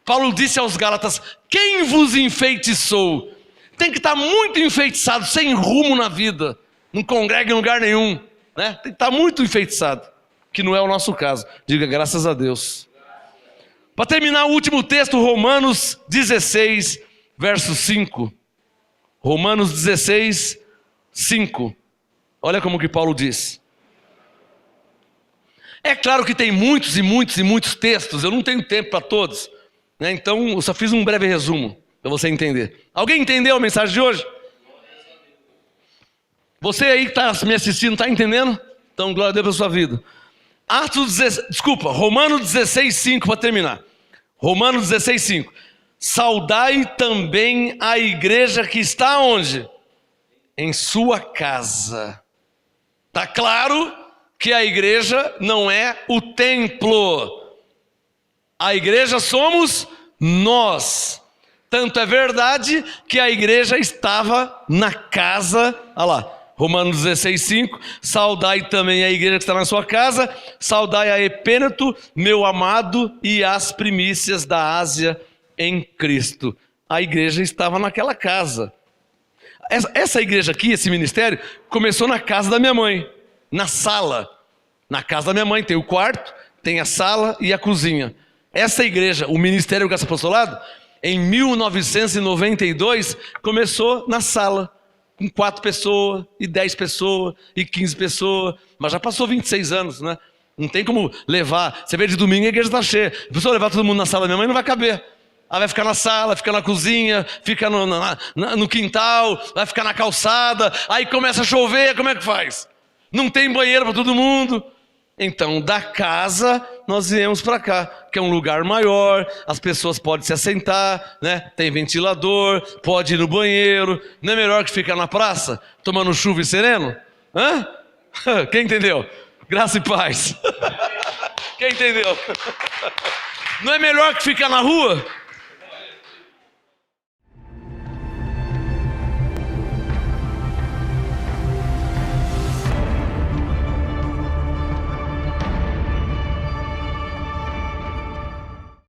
Paulo disse aos Gálatas: quem vos enfeitiçou? Tem que estar muito enfeitiçado, sem rumo na vida. Não congrega em lugar nenhum, né? Tem que estar muito enfeitiçado, que não é o nosso caso. Diga graças a Deus. Para terminar, o último texto, Romanos 16, verso 5. Romanos 16, 5. Olha como que Paulo diz. É claro que tem muitos e muitos textos, eu não tenho tempo para todos, né? Então eu só fiz um breve resumo para você entender. Alguém entendeu a mensagem de hoje? Você aí que está me assistindo, está entendendo? Então glória a Deus pela sua vida. Romanos 16, 5 para terminar. Romanos 16, 5. Saudai também a igreja que está onde? Em sua casa. Está claro que a igreja não é o templo. A igreja somos nós. Tanto é verdade que a igreja estava na casa. Olha lá, Romanos 16, 5. Saudai também a igreja que está na sua casa. Saudai a Epêneto, meu amado, e as primícias da Ásia em Cristo. A igreja estava naquela casa. Essa igreja aqui, esse ministério, começou na casa da minha mãe. Na sala. Na casa da minha mãe tem o quarto, tem a sala e a cozinha. Essa igreja, o Ministério Graça Apostolado, em 1992, começou na sala, com 4 pessoas, e 10 pessoas, e 15 pessoas, mas já passou 26 anos, né? Não tem como levar, você vê de domingo a igreja está cheia. A pessoa levar todo mundo na sala da minha mãe não vai caber. Ela vai ficar na sala, fica na cozinha, fica no quintal, vai ficar na calçada, aí começa a chover, como é que faz? Não tem banheiro para todo mundo. Então, da casa, nós viemos para cá, que é um lugar maior, as pessoas podem se assentar, né? Tem ventilador, pode ir no banheiro. Não é melhor que ficar na praça, tomando chuva e sereno? Hã? Quem entendeu? Graça e paz. Quem entendeu? Não é melhor que ficar na rua?